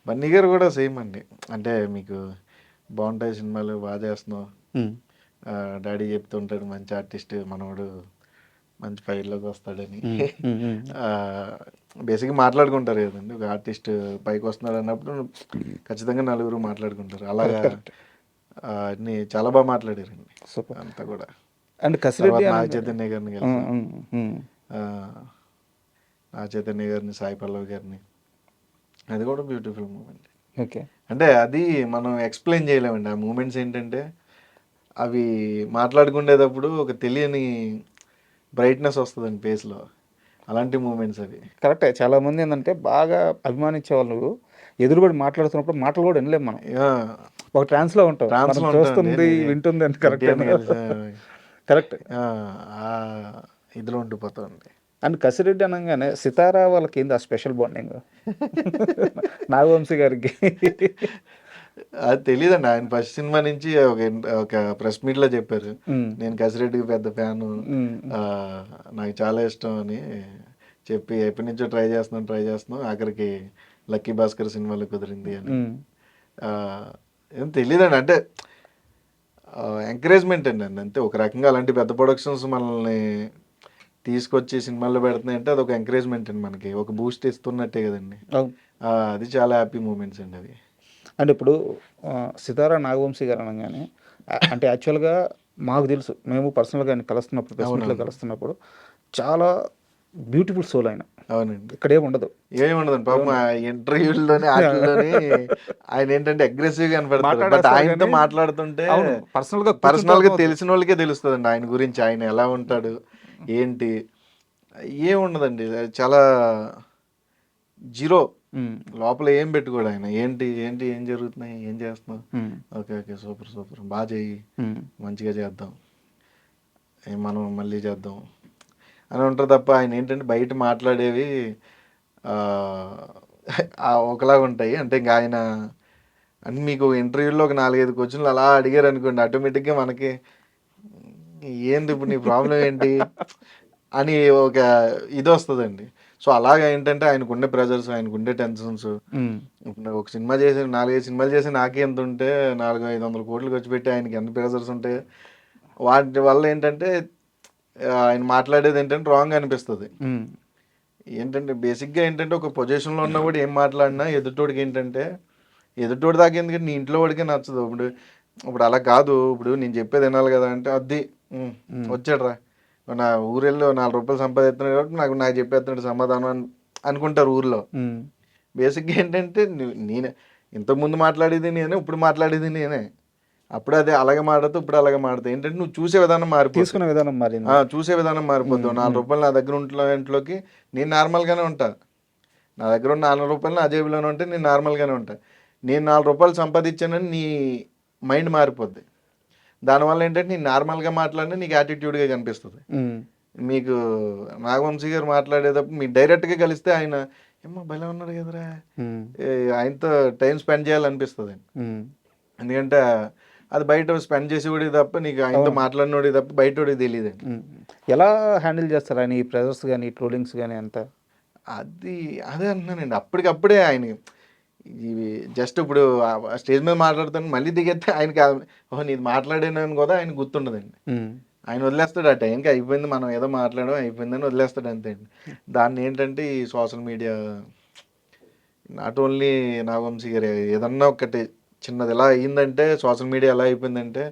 బన్నీ గారు కూడా సేమ్ అండి, అంటే మీకు బాగుంటాయి సినిమాలు, బాగా చేస్తున్నావు, డాడీ చెప్తుంటాడు మంచి ఆర్టిస్ట్ మనోడు, మంచి ఫైల్లోకి వస్తాడని. బేసిక్గా మాట్లాడుకుంటారు కదండి, ఒక ఆర్టిస్ట్ పైకి వస్తున్నాడు అన్నప్పుడు ఖచ్చితంగా నలుగురు మాట్లాడుకుంటారు. అలాగా అన్ని చాలా బాగా మాట్లాడారండి అంతా కూడా. అండ్ కసిరెడ్డి నాగ చైతన్య గారిని కలిసి, నాగ చైతన్య గారిని, సాయి పల్లవి గారిని, అది కూడా బ్యూటిఫుల్ మూమెంట్. ఓకే, అంటే అది మనం ఎక్స్ప్లెయిన్ చేయలేమండి. ఆ మూమెంట్స్ ఏంటంటే అవి మాట్లాడుకునేటప్పుడు ఒక తెలియని బ్రైట్నెస్ వస్తుందండి ఫేస్లో, అలాంటి మూమెంట్స్ అవి. కరెక్టే. చాలా మంది ఏంటంటే బాగా అభిమానించే వాళ్ళు ఎదురుబడి మాట్లాడుతున్నప్పుడు మాటలు కూడా వినలేము మనం, ఒక ట్రాన్స్లో ఉంటాం, మనం చూస్తుంది వింటుంది అని. Correct, correct. ఇదిలో ఉండిపోతుంది. అండ్ కసిరెడ్డి అనగానే సితారా వాళ్ళకి ఏంది ఆ స్పెషల్ బాండింగ్ నాగవంశీ గారికి? అది తెలియదండి, ఆయన ఫస్ట్ సినిమా నుంచి ఒక ప్రెస్ మీట్ లో చెప్పారు, నేను కసిరెడ్డికి పెద్ద ఫ్యాను, నాకు చాలా ఇష్టం అని చెప్పి ఎప్పటి నుంచో ట్రై చేస్తున్నాం, ఆఖరికి లక్కీ భాస్కర్ సినిమాలో కుదిరింది అని. ఏం తెలియదండి, అంటే ఎంకరేజ్మెంట్ అండి అంతే. ఒక రకంగా అలాంటి పెద్ద ప్రొడక్షన్స్ మనల్ని తీసుకొచ్చి సినిమాల్లో పెడుతున్నాయంటే అది ఒక ఎంకరేజ్మెంట్ అండి, మనకి ఒక బూస్ట్ ఇస్తున్నట్టే కదండి. అది చాలా హ్యాపీ మూమెంట్స్ అండి అవి. అంటే ఇప్పుడు సితారా నాగవంశీ గారు అనగానే, అంటే యాక్చువల్గా మాకు తెలుసు, మేము పర్సనల్గా ఆయన కలుస్తున్నప్పుడు, ప్రెస్ మీట్లో కలుస్తున్నప్పుడు, చాలా బ్యూటిఫుల్ సోల్ ఆయన. అవునండి, ఇక్కడ ఏముండదు, ఏముండదండి పాపం. ఇంటర్వ్యూల్లోనే ఆటల్లోనే ఆయన ఏంటంటే అగ్రెసివ్ గా కనపడతారు, బట్ ఆయనతో మాట్లాడుతుంటే పర్సనల్ గా తెలిసిన వాళ్ళకే తెలుస్తుందండి ఆయన గురించి, ఆయన ఎలా ఉంటాడు ఏంటి. ఏముండదండి, చాలా జీరో, లోపల ఏం పెట్టుకోడు ఆయన. ఏంటి ఏంటి ఏం జరుగుతున్నాయి, ఏం చేస్తున్నావు, ఓకే ఓకే సూపర్ బాగా చెయ్యి, మంచిగా చేద్దాం, మనం మళ్ళీ చేద్దాం అని ఉంటారు తప్ప ఆయన ఏంటంటే బయట మాట్లాడేవి ఒకలాగా ఉంటాయి. అంటే ఇంకా ఆయన అంటే మీకు ఇంటర్వ్యూలో ఒక 4-5 క్వశ్చన్లు అలా అడిగారు అనుకోండి, ఆటోమేటిక్గా మనకి ఏంది ఇప్పుడు నీ ప్రాబ్లం ఏంటి అని ఒక ఇది వస్తుందండి. సో అలాగే ఏంటంటే ఆయనకుండే ప్రెజర్స్, ఆయనకుండే టెన్షన్స్, ఇప్పుడు ఒక సినిమా చేసి 4-5 సినిమాలు చేసి నాకే ఎంత ఉంటే 400-500 కోట్లు ఖర్చు పెట్టి ఆయనకి ఎంత ప్రెజర్స్ ఉంటాయి, వాటి వల్ల ఏంటంటే ఆయన మాట్లాడేది ఏంటంటే రాంగ్ అనిపిస్తుంది. ఏంటంటే బేసిక్గా ఏంటంటే ఒక పొజిషన్లో ఉన్నా కూడా ఏం మాట్లాడినా ఎదుటోడికి ఏంటంటే, ఎదుటోడి దాకా ఎందుకంటే నీ ఇంట్లో వాడికే నచ్చదు. ఇప్పుడు అలా కాదు, ఇప్పుడు నేను చెప్పేది వినాలి కదా అంటే అది వచ్చాడు రా, నా ఊరెళ్ళి 4 రూపాయలు సంపాదిస్తున్నాడు కాబట్టి నాకు చెప్పేస్తున్నాడు సమాధానం అనుకుంటారు ఊర్లో. బేసిక్గా ఏంటంటే నేనే ఇంతకుముందు మాట్లాడేది నేనే, ఇప్పుడు మాట్లాడేది నేనే. అప్పుడు అదే అలాగే మాట్లాడుతూ ఇప్పుడు అలాగే మాట్లాడుతా. ఏంటంటే నువ్వు చూసే విధానం మారిపోతుంది, తీసుకునే విధానం మారింది, చూసే విధానం మారిపోద్దు. 4 రూపాయలు నా దగ్గర ఇంట్లోకి నేను నార్మల్గానే ఉంటా, నా దగ్గర ఉన్న 4 రూపాయలు నా జేబులోనే ఉంటే నేను నార్మల్గానే ఉంటా. నేను 4 రూపాయలు సంపాదించానని నీ మైండ్ మారిపోద్ది. దానివల్ల ఏంటంటే నేను నార్మల్గా మాట్లాడినా నీకు యాటిట్యూడ్గా కనిపిస్తుంది. మీకు నాగవంశీ గారు మాట్లాడేటప్పుడు మీరు డైరెక్ట్గా కలిస్తే ఆయన ఏమో భలే ఉన్నాడు కదరా, ఆయనతో టైం స్పెండ్ చేయాలనిపిస్తుంది. ఎందుకంటే అది బయట స్పెండ్ చేసేవాడి తప్ప నీకు ఆయనతో మాట్లాడినోడి తప్ప బయటోడికి తెలియదండి. ఎలా హ్యాండిల్ చేస్తారు ఆయన ఈ ప్రెజర్స్ కానీ ట్రోలింగ్స్ కానీ అంతా? అదే అంటున్నానండి, అప్పటికప్పుడే ఆయన ఇవి జస్ట్ ఇప్పుడు స్టేజ్ మీద మాట్లాడుతాను మళ్ళీ దిగేస్తే ఆయనకి ఓహో నీది మాట్లాడాను కూడా ఆయన గుర్తుండదండి. ఆయన వదిలేస్తాడు ఆ టైంకి, అయిపోయింది మనం ఏదో మాట్లాడడం అయిపోయిందని వదిలేస్తాడు అంతే అండి. దాన్ని ఏంటంటే ఈ social media not only Nagavamsi garu, ఏదన్నా ఒకటి చిన్నది ఎలా అయ్యిందంటే సోషల్ మీడియా ఎలా అయిపోయిందంటే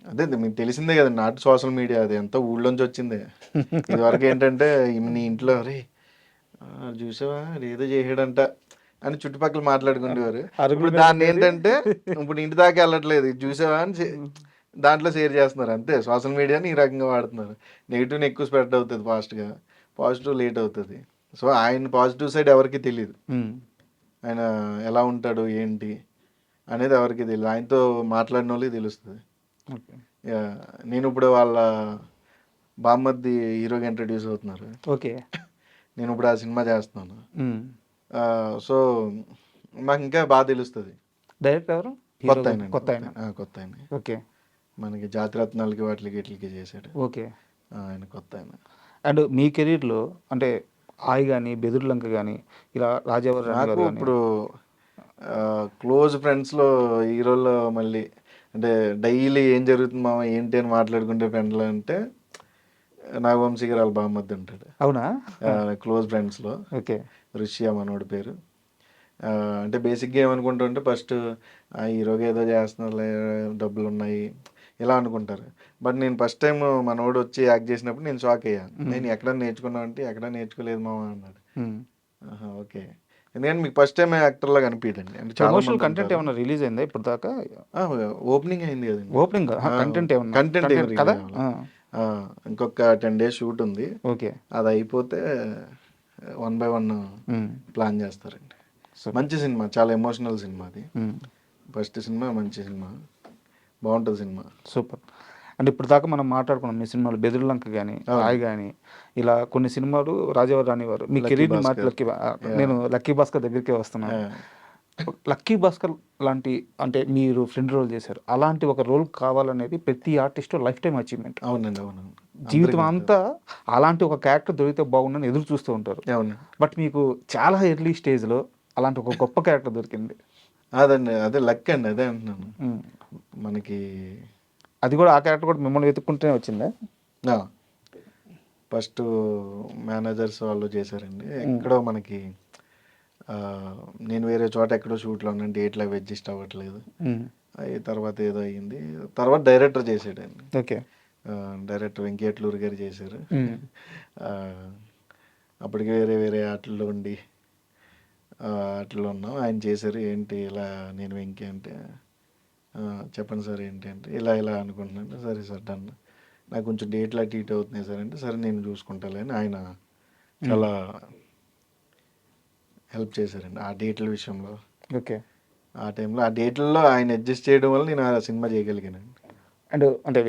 అదే మీకు తెలిసిందే కదండి, నాటు సోషల్ మీడియా అది ఎంత ఊళ్ళోంచి వచ్చిందే. ఇదివరకు ఏంటంటే నీ ఇంట్లో రే చూసావా ఏదో చేసాడంట అని చుట్టుపక్కల మాట్లాడుకునేవారు. ఇప్పుడు దాన్ని ఏంటంటే ఇప్పుడు ఇంటి దాకా వెళ్ళట్లేదు, చూసావా అని దాంట్లో షేర్ చేస్తున్నారు అంతే. సోషల్ మీడియాని ఈ రకంగా వాడుతున్నారు. నెగిటివ్ని ఎక్కువ స్ప్రెడ్ అవుతుంది ఫాస్ట్గా, పాజిటివ్ లేట్ అవుతుంది. సో ఆయన పాజిటివ్ సైడ్ ఎవరికి తెలియదు, ఆయన ఎలా ఉంటాడు ఏంటి అనేది ఎవరికి తెలియదు, ఆయనతో మాట్లాడిన వాళ్ళకి తెలుస్తుంది. నేను ఇప్పుడు వాళ్ళ బామ్మర్ది హీరోగా ఇంట్రడ్యూస్ అవుతున్నారు. ఓకే, నేను ఇప్పుడు ఆ సినిమా చేస్తున్నాను. సో మాకు ఇంకా బాగా తెలుస్తుంది. డైరెక్టర్ ఎవరు? కొత్త ఆయన. ఓకే, మనకి జాతిరత్నాలకి వాటికి ఇట్లకి చేశాడు. ఓకే, ఆయన కొత్త ఆయన. అండ్ మీ కెరీర్లో అంటే ఆయి కానీ బెదుర్లంక కానీ ఇలా రాజావారి నాకు ఇప్పుడు క్లోజ్ ఫ్రెండ్స్లో హీరోల్లో మళ్ళీ అంటే డైలీ ఏం జరుగుతుంది మామ ఏంటి అని మాట్లాడుకుంటే ఫ్రెండ్లు అంటే నాగవంశీ గారు వాళ్ళ బామ్మద్ది ఉంటాడు. అవునా? క్లోజ్ ఫ్రెండ్స్లో. ఓకే, ఋషియా మనోడి పేరు. అంటే బేసిక్గా ఏమనుకుంటుంటే ఫస్ట్ హీరోగా ఏదో చేస్తున్నారు డబ్బులు ఉన్నాయి ఇలా అనుకుంటారు. బట్ నేను ఫస్ట్ టైం మనోడు వచ్చి యాక్ట్ చేసినప్పుడు నేను షాక్ అయ్యాను. నేను ఎక్కడ నేర్చుకున్నావు అంటే ఎక్కడ నేర్చుకోలేదు మామ అన్నాడు. ఓకే, ఎందుకంటే మీకు ఫస్ట్ టైం యాక్టర్లా కనిపించండి. అంటే ప్రమోషనల్ కంటెంట్ ఏమైనా రిలీజ్ అయిందా ఇప్పుడు దాకా? ఓపెనింగ్ అయింది కదండి. ఓపెనింగ్ కంటెంట్ కదా. ఇంకొక 10 days షూట్ ఉంది. ఓకే, అది అయిపోతే 1 by 1 ప్లాన్ చేస్తారండి. మంచి సినిమా, చాలా ఎమోషనల్ సినిమా అది. ఫస్ట్ సినిమా మంచి సినిమా, బాగుంటుంది సినిమా. సూపర్. అంటే ఇప్పుడు దాకా మనం మాట్లాడుకున్నాం మీ సినిమాలు బెదుర్లంక కానీ రాయ్ కానీ ఇలా కొన్ని సినిమాలు రాజావారు రానివారు మీ కెరీర్ని మార్చి నేను లక్కీ భాస్కర్ దగ్గరికే వస్తున్నాను. లక్కీ భాస్కర్ లాంటి అంటే మీరు ఫ్రెండ్ రోల్ చేశారు, అలాంటి ఒక రోల్ కావాలనేది ప్రతి ఆర్టిస్ట్ లైఫ్ టైం అచీవ్మెంట్. అవునండి. జీవితం అంతా అలాంటి ఒక క్యారెక్టర్ దొరికితే బాగుందని ఎదురు చూస్తూ ఉంటారు. బట్ మీకు చాలా ఎర్లీ స్టేజ్లో అలాంటి ఒక గొప్ప క్యారెక్టర్ దొరికింది. అదే లక్ అండి, అదే అంటున్నాను. మనకి అది కూడా ఆ క్యారెక్టర్ కూడా మిమ్మల్ని వెతుక్కుంటూనే వచ్చిందా? ఫస్ట్ మేనేజర్స్ వాళ్ళు చేశారండి. ఎక్కడో మనకి నేను వేరే చోట ఎక్కడో షూట్లో ఉన్నాను, డేట్లు అవి అడ్జస్ట్ అవ్వట్లేదు. అవి తర్వాత ఏదో అయ్యింది, తర్వాత డైరెక్టర్ చేసాడండి. ఓకే, డైరెక్టర్ వెంకటేశ్వర గారు చేశారు. అప్పటికి వేరే వేరే ఆటల్లో ఉండి ఆటల్లో ఉన్నాం, ఆయన చేశారు. ఏంటి ఇలా నేను వెంకీ అంటే చెప్పండి సార్ ఏంటి అంటే ఇలా ఇలా అనుకుంటున్నాను. సరే సార్ డన్, నాకు కొంచెం డేట్లు అటు ఇటు అవుతున్నాయి సార్ అంటే సరే నేను చూసుకుంటాలే అని ఆయన చాలా హెల్ప్ చేశారండి ఆ డేట్ల విషయంలో. ఓకే, ఆ టైంలో ఆ డేట్లలో ఆయన అడ్జస్ట్ చేయడం వల్ల నేను ఆ సినిమా చేయగలిగానండి. అండ్ అంటే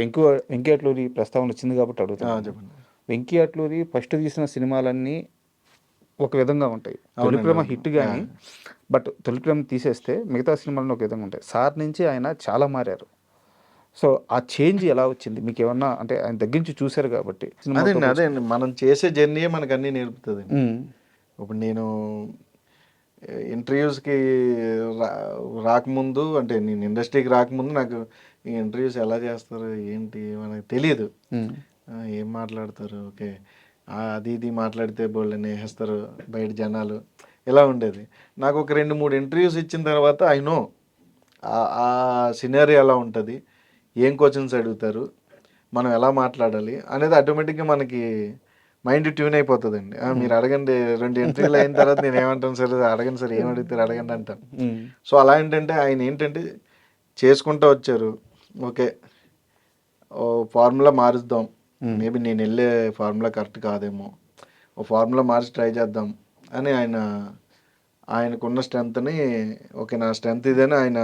వెంకీ అట్లూరి ప్రస్తావన వచ్చింది కాబట్టి అడుగుతాను. చెప్పండి. వెంకీ అట్లూరి ఫస్ట్ తీసిన సినిమాలన్నీ ఒక విధంగా ఉంటాయి. తొలి ప్రేమ హిట్ కానీ, బట్ తొలి ప్రేమ తీసేస్తే మిగతా సినిమాలను ఒక విధంగా ఉంటాయి. సార్ నుంచి ఆయన చాలా మారారు. సో ఆ చేంజ్ ఎలా వచ్చింది మీకు ఏమన్నా అంటే ఆయన దగ్గర నుంచి చూశారు కాబట్టి? అదే అండి, మనం చేసే జర్నీ మనకు అన్నీ నేర్పుతుంది. ఇప్పుడు నేను ఇంటర్వ్యూస్కి రాకముందు అంటే నేను ఇండస్ట్రీకి రాకముందు నాకు ఈ ఇంటర్వ్యూస్ ఎలా చేస్తారు ఏంటి మనకు తెలియదు. ఏం మాట్లాడతారు, ఓకే అది ఇది మాట్లాడితే బోళ్ళని వేస్తారు బయట జనాలు, ఇలా ఉండేది. నాకు ఒక 2-3 ఇంటర్వ్యూస్ ఇచ్చిన తర్వాత ఐ నో ఆ సినారీ ఎలా ఉంటుంది, ఏం క్వశ్చన్స్ అడుగుతారు, మనం ఎలా మాట్లాడాలి అనేది ఆటోమేటిక్గా మనకి మైండ్ ట్యూన్ అయిపోతుందండి. మీరు అడగండి, 2 ఇంటర్వ్యూలు అయిన తర్వాత నేను ఏమంటాను సార్ అడగండి సార్ ఏం అడుగుతారు అడగండి అంటాను. సో అలా ఏంటంటే ఆయన ఏంటంటే చేసుకుంటూ వచ్చారు. ఓకే ఫార్ములా మారుద్దాం, మేబీ నేను వెళ్ళే ఫార్ములా కరెక్ట్ కాదేమో, ఓ ఫార్ములా మార్చి ట్రై చేద్దాం అని ఆయనకున్న స్ట్రెంగ్త్ని ఓకే నా స్ట్రెంగ్త్ ఇదని ఆయన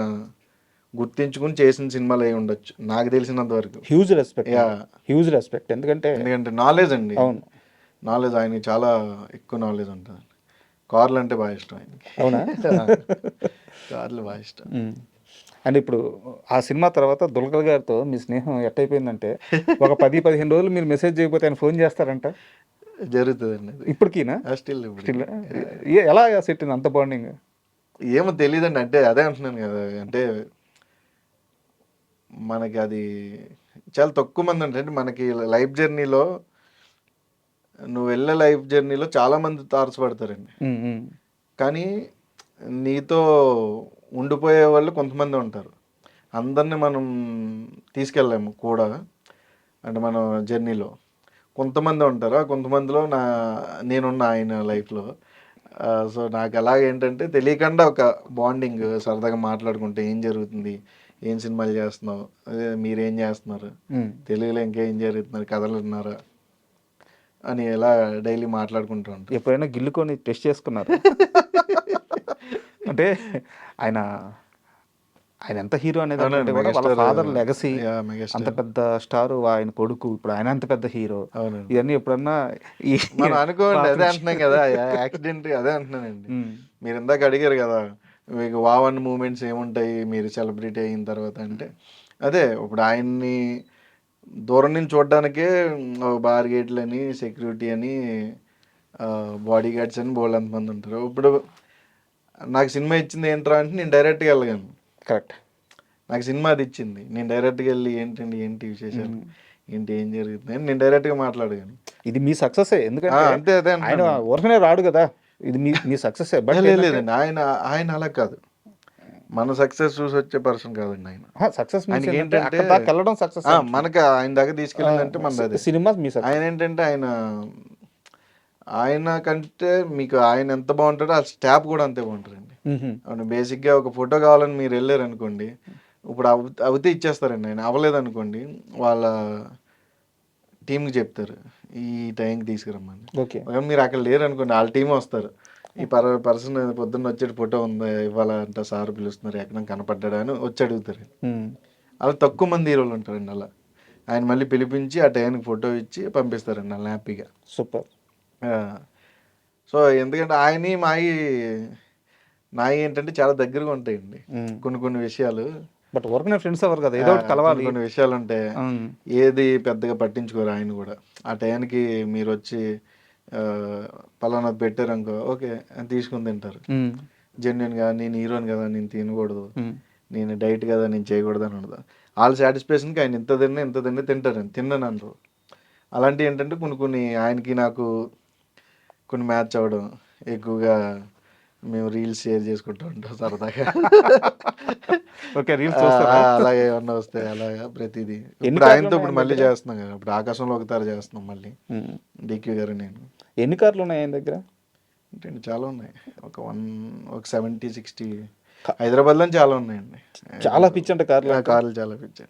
గుర్తించుకుని చేసిన సినిమాలు అయి ఉండొచ్చు నాకు తెలిసినంత వరకు. Huge respect, yeah, huge respect. ఎందుకంటే ఎందుకంటే నాలెడ్జ్ అండి, అవును. నాలెడ్జ్ ఆయనకి చాలా ఎక్కువ నాలెడ్జ్ ఉంటుంది. కార్లు అంటే బాగా ఇష్టం ఆయనకి. అవునా? కార్లు బాగా ఇష్టం. అండ్ ఇప్పుడు ఆ సినిమా తర్వాత దుల్కర్ గారితో మీ స్నేహం ఎట్టయిపోయిందంటే ఒక 10-15 రోజులు మీరు మెసేజ్ చేయకపోతే ఆయన ఫోన్ చేస్తారంట జరుగుతుందండి అది ఇప్పటికీనా? స్టిల్ ఇప్పుడు. స్టిల్ ఎలా సెట్ అంత బాండింగ్? ఏమో తెలియదండి, అంటే అదే అంటున్నాను కదా, అంటే మనకి అది చాలా తక్కువ మంది అంటే మనకి లైఫ్ జర్నీలో, నువ్వు వెళ్ళే లైఫ్ జర్నీలో చాలా మంది తారసపడతారండి, కానీ నీతో ఉండిపోయే వాళ్ళు కొంతమంది ఉంటారు. అందరిని మనం తీసుకెళ్ళాము కూడా, అంటే మన జర్నీలో కొంతమంది ఉంటారు. ఆ కొంతమందిలో నేనున్న ఆయన లైఫ్లో. సో నాకు అలాగేంటంటే తెలియకుండా ఒక బాండింగ్, సరదాగా మాట్లాడుకుంటే ఏం జరుగుతుంది, ఏం సినిమాలు చేస్తున్నావు, అదే మీరేం చేస్తున్నారు, తెలుగులో ఇంకేం జరుగుతున్నారు, కథలు విన్నారా అని ఎలా డైలీ మాట్లాడుకుంటూ ఉంటాం. ఎప్పుడైనా గిల్లుకొని టెస్ట్ చేసుకున్నారు? అంటే ఆయన ఆయన ఎంత హీరో అనేది అంటే కూడా వాళ్ళ ఫాదర్ లెగసీ, అంత పెద్ద స్టార్, ఆయన కొడుకు, ఇప్పుడు ఆయన అంత పెద్ద హీరో, ఇవన్నీ ఎప్పుడన్నా మనం అనుకోండి. అదే అంటున్నాం కదా, యాక్సిడెంట్ అదే అంటున్నానండి. మీరు ఇందాక అడిగారు కదా మీకు వావన్ మూమెంట్స్ ఏముంటాయి మీరు సెలబ్రిటీ అయిన తర్వాత అంటే, అదే ఇప్పుడు ఆయన్ని దూరం నుంచి చూడడానికే బార్గేట్లు అని, సెక్యూరిటీ అని, బాడీ గార్డ్స్ అని బోల్డ్ అంతమంది ఉంటారు. ఇప్పుడు నాకు సినిమా ఇచ్చింది ఏంట్రా అంటే నేను డైరెక్ట్గా వెళ్ళగాను. కరెక్ట్, నాకు సినిమా అది ఇచ్చింది, నేను డైరెక్ట్గా వెళ్ళి ఏంటండి ఏంటి విశేషాలు, ఏంటి ఏం జరుగుతుంది అని నేను డైరెక్ట్గా మాట్లాడగాను. ఇది మీ సక్సెస్. ఎందుకంటే అంతే అదే ఆయన ఊరకనే రాడు కదా, ఇది మీ సక్సెస్. బట్ లేదండి, ఆయన అలా కాదు, మన సక్సెస్ చూసి వచ్చే పర్సన్ కాదండి ఆయన. సక్సెస్ ఏంటంటే వెళ్ళడం సక్సెస్, మనకి ఆయన దగ్గర తీసుకెళ్ళిందంటే మన అదే సినిమా మీ సక్సెస్. ఆయన ఏంటంటే ఆయన కంటే మీకు ఆయన ఎంత బాగుంటాడో ఆ స్టాఫ్ కూడా అంతే బాగుంటారండి. అవును, బేసిక్గా ఒక ఫోటో కావాలని మీరు వెళ్ళారు అనుకోండి, ఇప్పుడు అవుతే ఇచ్చేస్తారండి. ఆయన అవ్వలేదు అనుకోండి వాళ్ళ టీంకి చెప్తారు ఈ టైంకి తీసుకురమ్మని. ఓకే, మీరు అక్కడ లేరు అనుకోండి వాళ్ళ టీం వస్తారు, ఈ పర్సన్ పొద్దున్న వచ్చేటి ఫోటో ఉందా ఇవ్వాలంట సార్ పిలుస్తున్నారు ఎక్కడ కనపడ్డా అని వచ్చి అడుగుతారు. అలా తక్కువ మంది హీరోలు ఉంటారండి అలా. ఆయన మళ్ళీ పిలిపించి ఆ టైంకి ఫోటో ఇచ్చి పంపిస్తారండి అలా హ్యాపీగా. సూపర్. సో ఎందుకంటే నాయి ఏంటంటే చాలా దగ్గరగా ఉంటాయండి కొన్ని విషయాలు. బట్ వర్క్ ఫ్రెండ్స్ ఎవరు కదా, ఏదో ఒకటి కలవాలి. కొన్ని విషయాలు ఉంటాయి, ఏది పెద్దగా పట్టించుకోరు ఆయన కూడా. ఆ టైంకి మీరు వచ్చి పలానాది పెట్టారు అనుకో, ఓకే తీసుకుని తింటారు జెన్యున్గా. నేను హీరోని కదా, నేను తినకూడదు, నేను డైట్ కదా, నేను చేయకూడదు అని ఉండదు. వాళ్ళ సాటిస్ఫాక్షన్కి ఆయన ఇంత తిన్నా తింటారని తిన్నాను అనరు. అలాంటివి ఏంటంటే కొన్ని ఆయనకి నాకు కొన్ని మ్యాచ్ అవ్వడం, ఎక్కువగా మేము రీల్స్ షేర్ చేసుకుంటూ ఉంటాం సరదాగా. ఓకే, రీల్స్ అలాగే ఏమన్నా వస్తాయి అలాగా ప్రతిదీ. ఇప్పుడు ఆయనతో ఇప్పుడు మళ్ళీ చేస్తున్నాం కదా, ఇప్పుడు ఆకాశంలో ఒకసారి చేస్తున్నాం మళ్ళీ డిక్యూ గారు నేను. ఎన్ని కార్లు ఉన్నాయి ఆయన దగ్గర? అంటే చాలా ఉన్నాయి, ఒక 70-60 హైదరాబాద్లో చాలా ఉన్నాయండి. చాలా పిచ్చి అంటే కార్లు చాలా పిచ్చి.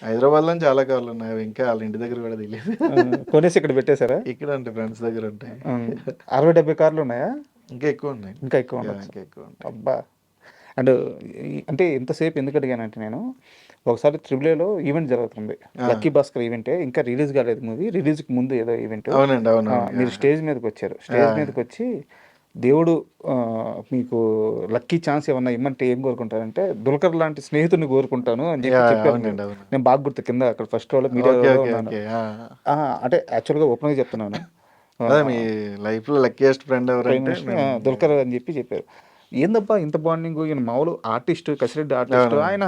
హైదరాబాద్లో చాలా కార్లు ఉన్నాయి, ఇంకా వాళ్ళ ఇంటి దగ్గర కూడా తెలియదు. కొనేసి ఇక్కడ పెట్టేశారా? ఇక్కడ అంటే ఫ్రెండ్స్ దగ్గర ఉంటాయి. 60-70 కార్లు ఉన్నాయా? ఇంకా ఎక్కువ ఉన్నాయి. ఇంకా ఎక్కువ ఉంటాయి. అబ్బా. అండ్ అంటే ఇంతసేపు ఎందుకు అడిగానంటే, నేను ఒకసారి AAAలో ఈవెంట్ జరుగుతుంది, లక్కీ భాస్కర్ ఈవెంటే, ఇంకా రిలీజ్ కాలేదు మూవీ, రిలీజ్కి ముందు ఏదో ఈవెంట్. అవునండి, అవును. మీరు స్టేజ్ మీదకి వచ్చారు, స్టేజ్ మీదకి వచ్చి దేవుడు మీకు లక్కీ ఛాన్స్ ఏమన్నా ఇమ్మంటే ఏం కోరుకుంటారంటే, దుల్కర్ లాంటి స్నేహితుడిని కోరుకుంటాను అని చెప్పి చెప్పారు. నేను బాగా గుర్తు, కింద అక్కడ ఫస్ట్ రోలో మీడియాలో ఉన్నాను. అంటే యాక్చువల్గా ఓపెన్గా చెప్తున్నాను, మీ లైఫ్లో లక్కీయెస్ట్ ఫ్రెండ్ ఎవరంటే దుల్కర్ అని చెప్పారు. ఏందబ్బా ఇంత బాండింగ్, ఈయన మామూలు ఆర్టిస్ట్, కసిరెడ్డి ఆర్టిస్ట్, ఆయన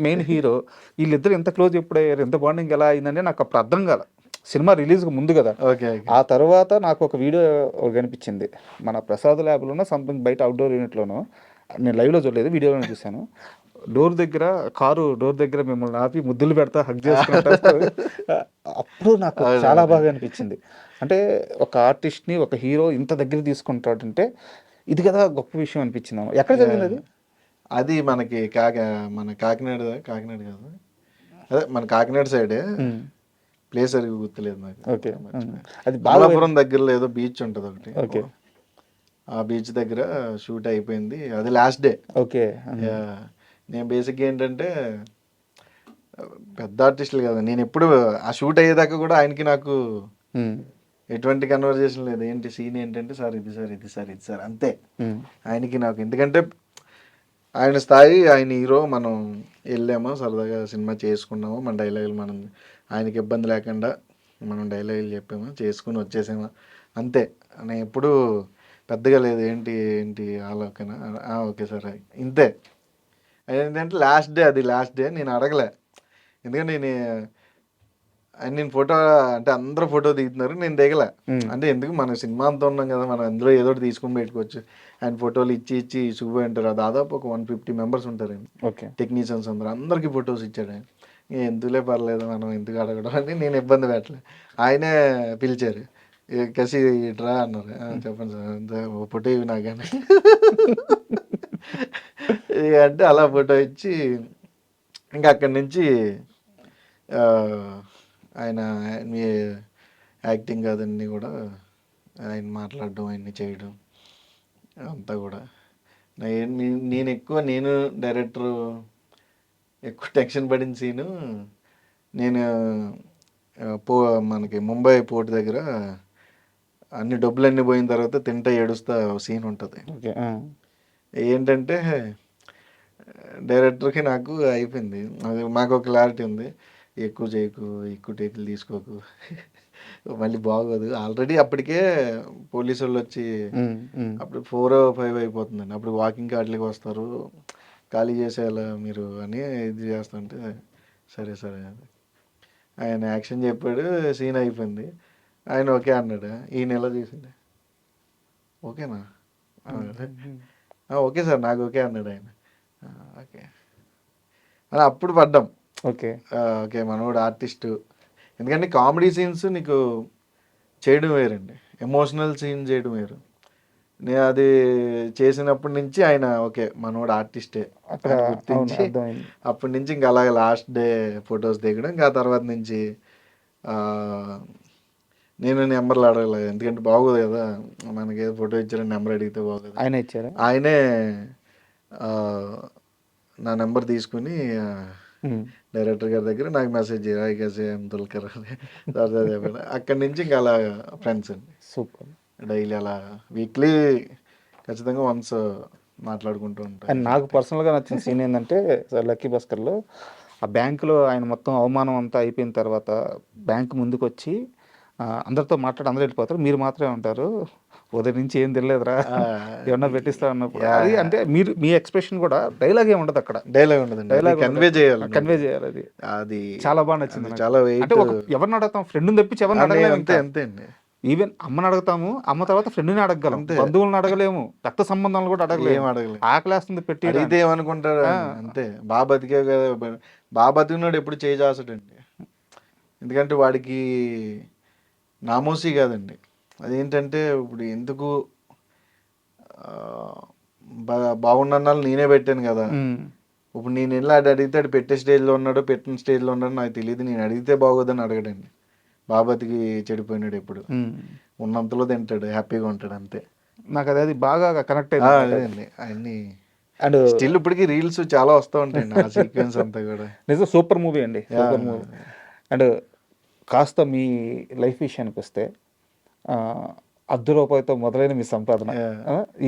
మెయిన్ హీరో, వీళ్ళిద్దరు ఎంత క్లోజ్ ఎప్పుడయ్యారు, ఎంత బాండింగ్ ఎలా అయిందంటే నాకు అప్పుడు అర్థం కాల. సినిమా రిలీజ్కి ముందు కదా. ఆ తర్వాత నాకు ఒక వీడియో కనిపించింది, మన ప్రసాద్ ల్యాబ్లోనో సంథింగ్ బయట అవుట్డోర్ యూనిట్లోనో, నేను లైవ్లో చూడలేదు, వీడియోలో చూశాను. కారు డోర్ దగ్గర మిమ్మల్ని ఆపి ముద్దులు పెడతా, హగ్ చేసుకుంటా. అప్పుడు నాకు చాలా బాగా అనిపించింది. అంటే ఒక ఆర్టిస్ట్ని, ఒక హీరో ఇంత దగ్గర తీసుకుంటాడంటే ఇది కదా గొప్ప విషయం అనిపించింది. ఎక్కడ జరిగింది అది? అది మనకి మన కాకినాడ కాదు, అదే మన కాకినాడ సైడే, ప్లేస్ అది గుర్తులేదు నాకు. ఓకే, అది బాలాపురం దగ్గరలో ఏదో బీచ్ ఉంటుంది ఒకటి. ఓకే, ఆ బీచ్ దగ్గర షూట్ అయిపోయింది, అది లాస్ట్ డే. ఓకే, నేను బేసిక్గా ఏంటంటే పెద్ద ఆర్టిస్టులు కదా, నేను ఎప్పుడు ఆ షూట్ అయ్యేదాకా కూడా ఆయనకి నాకు ఎటువంటి కన్వర్జేషన్ లేదు. ఏంటి సీన్ ఏంటంటే సార్ ఇది సార్ ఇది సార్ ఇది సార్ అంతే ఆయనకి నాకు. ఎందుకంటే ఆయన స్థాయి, ఆయన హీరో, మనం వెళ్ళామో సరదాగా సినిమా చేసుకున్నామో, మన డైలాగులు మనం ఆయనకి ఇబ్బంది లేకుండా మనం డైలాగులు చెప్పామో చేసుకుని వచ్చేసామో అంతే. నేను ఎప్పుడు పెద్దగా లేదు ఏంటి ఏంటి ఆలోచన ఓకే సార్ ఇంతే. ఏంటంటే లాస్ట్ డే, అది లాస్ట్ డే నేను అడగలే. ఎందుకంటే నేను ఫోటో అంటే అందరూ ఫోటో దిగుతున్నారు, నేను దిగలే. అంటే ఎందుకు, మన సినిమా అంతా ఉన్నాం కదా, మనం అందులో ఏదో ఒకటి తీసుకొని పెట్టుకోవచ్చు. ఆయన ఫోటోలు ఇచ్చి చూపి అంటారు. దాదాపు ఒక 150 మెంబర్స్ ఉంటారండి టెక్నీషియన్స్, అందరికీ ఫొటోస్ ఇచ్చాడు ఆయన. ఎందుకులే పర్లేదు మనం ఎందుకు అడగడం అని నేను ఇబ్బంది పెట్టలే. ఆయనే పిలిచారు, కసి ఇట్రా అన్నారు. చెప్పండి సార్ అంతే, ఫోటో ఇవి నాకని అంటే అలా ఫోటో ఇచ్చి ఇంకా అక్కడి నుంచి ఆయన మీ యాక్టింగ్ అదన్నీ కూడా ఆయన మాట్లాడడం, ఆయన్ని చేయడం అంతా కూడా నేను డైరెక్టర్ ఎక్కువ టెన్షన్ పడిన సీను, నేను మనకి ముంబై పోర్ట్ దగ్గర అన్ని డబ్బులన్నీ పోయిన తర్వాత తింటా ఏడుస్తా సీన్ ఉంటుంది. ఏంటంటే డైరెక్టర్కి నాకు అయిపోయింది, అది మాకు ఒక క్లారిటీ ఉంది, ఎక్కువ చేయకు, ఎక్కువ టేకులు తీసుకోకు, మళ్ళీ బాగోదు. ఆల్రెడీ అప్పటికే పోలీసు వాళ్ళు వచ్చి అప్పుడు 4 or 5 అయిపోతుందండి. అప్పుడు వాకింగ్ వాటికి వస్తారు, ఖాళీ చేసేయాలా మీరు అని ఇది చేస్తుంటే సరే సరే ఆయన యాక్షన్ చెప్పాడు, సీన్ అయిపోయింది. ఆయన ఓకే అన్నాడు. ఈ నెల తీసిండే ఓకేనా, ఓకే సార్ నాకు ఓకే అన్నాడు ఆయన. ఓకే అని అప్పుడు పడ్డాం. ఓకే ఓకే మనోడు ఆర్టిస్టు. ఎందుకంటే కామెడీ సీన్స్ నీకు చేయడం వేరండి, ఎమోషనల్ సీన్ చేయడం వేరు. నేను అది చేసినప్పటి నుంచి ఆయన ఓకే మనోడు ఆర్టిస్టే గుర్తించి అప్పటి నుంచి ఇంకా అలాగే లాస్ట్ డే ఫొటోస్ దిగడం. ఇంకా తర్వాత నుంచి నేను నెంబర్లు అడగలేదు, ఎందుకంటే బాగోదు కదా, మనకి ఏదో ఫోటో ఇచ్చారని నెంబర్ అడిగితే బాగోదు. ఆయన ఇచ్చారు, ఆయనే నా నెంబర్ తీసుకుని డైరెక్టర్ గారి దగ్గర నాకు మెసేజ్ తుల్కర్ అక్కడి నుంచి ఇంకా అలా ఫ్రెండ్స్ అండి. సూపర్. డైలీ అలా వీక్లీ ఖచ్చితంగా వన్స్ మాట్లాడుకుంటూ ఉంటాను. అండ్ నాకు పర్సనల్గా నచ్చిన సీన్ ఏంటంటే లక్కీ భాస్కర్లో ఆ బ్యాంకులో ఆయన మొత్తం అవమానం అంతా అయిపోయిన తర్వాత బ్యాంక్ ముందుకు వచ్చి అందరితో మాట్లాడి అందరూ వెళ్ళిపోతారు, మీరు మాత్రమే ఉంటారు, ఉదయం నుంచి ఏం తెలియదురా ఏమన్నా పెట్టిస్తా అన్నప్పుడు అది అంటే మీరు మీ ఎక్స్ప్రెషన్ కూడా డైలాగ్ ఏమి ఉండదు అక్కడ, డైలాగ్ ఉండదు, డైలాగ్ కన్వే చేయాలి. అది చాలా బాగా నచ్చింది. చాలా అంటే ఎవరిని అడుగుతాం, ఫ్రెండ్ని తప్పించి ఎవరిని అడగలేము. అంతే అండి. ఈవెన్ అమ్మని అడుగుతాము, అమ్మ తర్వాత ఫ్రెండ్ని అడగగలం, బంధువులను అడగలేము, రక్త సంబంధాలను కూడా అడగలేము. ఆకలేస్తుంది పెట్టి అడిగితే ఏమనుకుంటారు అంతే, బాగా బతికే కదా, బాగా బతికినాడు ఎప్పుడు చేసాడండి. ఎందుకంటే వాడికి నామోసీ కాదండి, అదేంటంటే ఇప్పుడు ఎందుకు బాగున్నాళ్ళు నేనే పెట్టాను కదా, ఇప్పుడు నేను వెళ్ళి అడిగితే పెట్టే స్టేజ్లో ఉన్నాడో పెట్టిన స్టేజ్లో ఉన్నాడో నాకు తెలియదు, నేను అడిగితే బాగోదని అడగడండి. బాబాతికి చెడిపోయినాడు, ఎప్పుడు ఉన్నంతలో తింటాడు, హ్యాపీగా ఉంటాడు అంతే. నాకు అది బాగా కనెక్ట్ అయింది అన్ని. అండ్ స్టిల్ ఇప్పటికి రీల్స్ చాలా వస్తూ ఉంటాయండి ఆ సీక్వెన్స్ అంతా కూడా. నిజం సూపర్ మూవీ అండి, సూపర్ మూవీ. అండ్ కాస్త మీ లైఫ్ విషయానికి వస్తే ₹10 మొదలైన మీ సంపాదన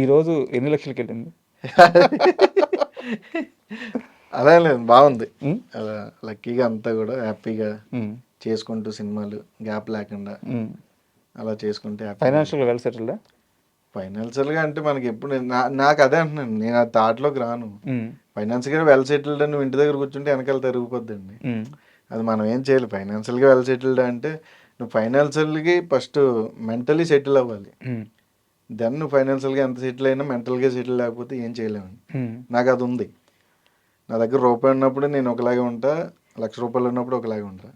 ఈరోజు ఎన్ని లక్షలకి వెళ్ళింది? అదే లేదు, బాగుంది అలా లక్కీగా అంతా కూడా హ్యాపీగా చేసుకుంటూ సినిమాలు గ్యాప్ లేకుండా అలా చేసుకుంటే ఫైనాన్షియల్గా వెల్ సెటిల్డా? ఫైనాన్షియల్గా అంటే మనకి ఎప్పుడు నాకు అదే అంటున్నాను, నేను ఆ థాట్లోకి రాను. ఫైనాన్షియల్గా వెల్ సెటిల్డ్ అని ఇంటి దగ్గర కూర్చుంటే వెనకాల తిరిగిపోద్దండి, అది మనం ఏం చేయాలి. ఫైనాన్షియల్గా వెల్ సెటిల్డ్ అంటే నువ్వు ఫైనాన్షియల్గా ఫస్ట్ మెంటలీ సెటిల్ అవ్వాలి, దెన్ నువ్వు ఫైనాన్షియల్గా ఎంత సెటిల్ అయినా మెంటల్గా సెటిల్ లేకపోతే ఏం చేయలేము. నాకు అది ఉంది. నా దగ్గర రూపాయి ఉన్నప్పుడు నేను ఒకలాగే ఉంటా, ₹1,00,000 ఉన్నప్పుడు ఒకలాగే ఉంటా.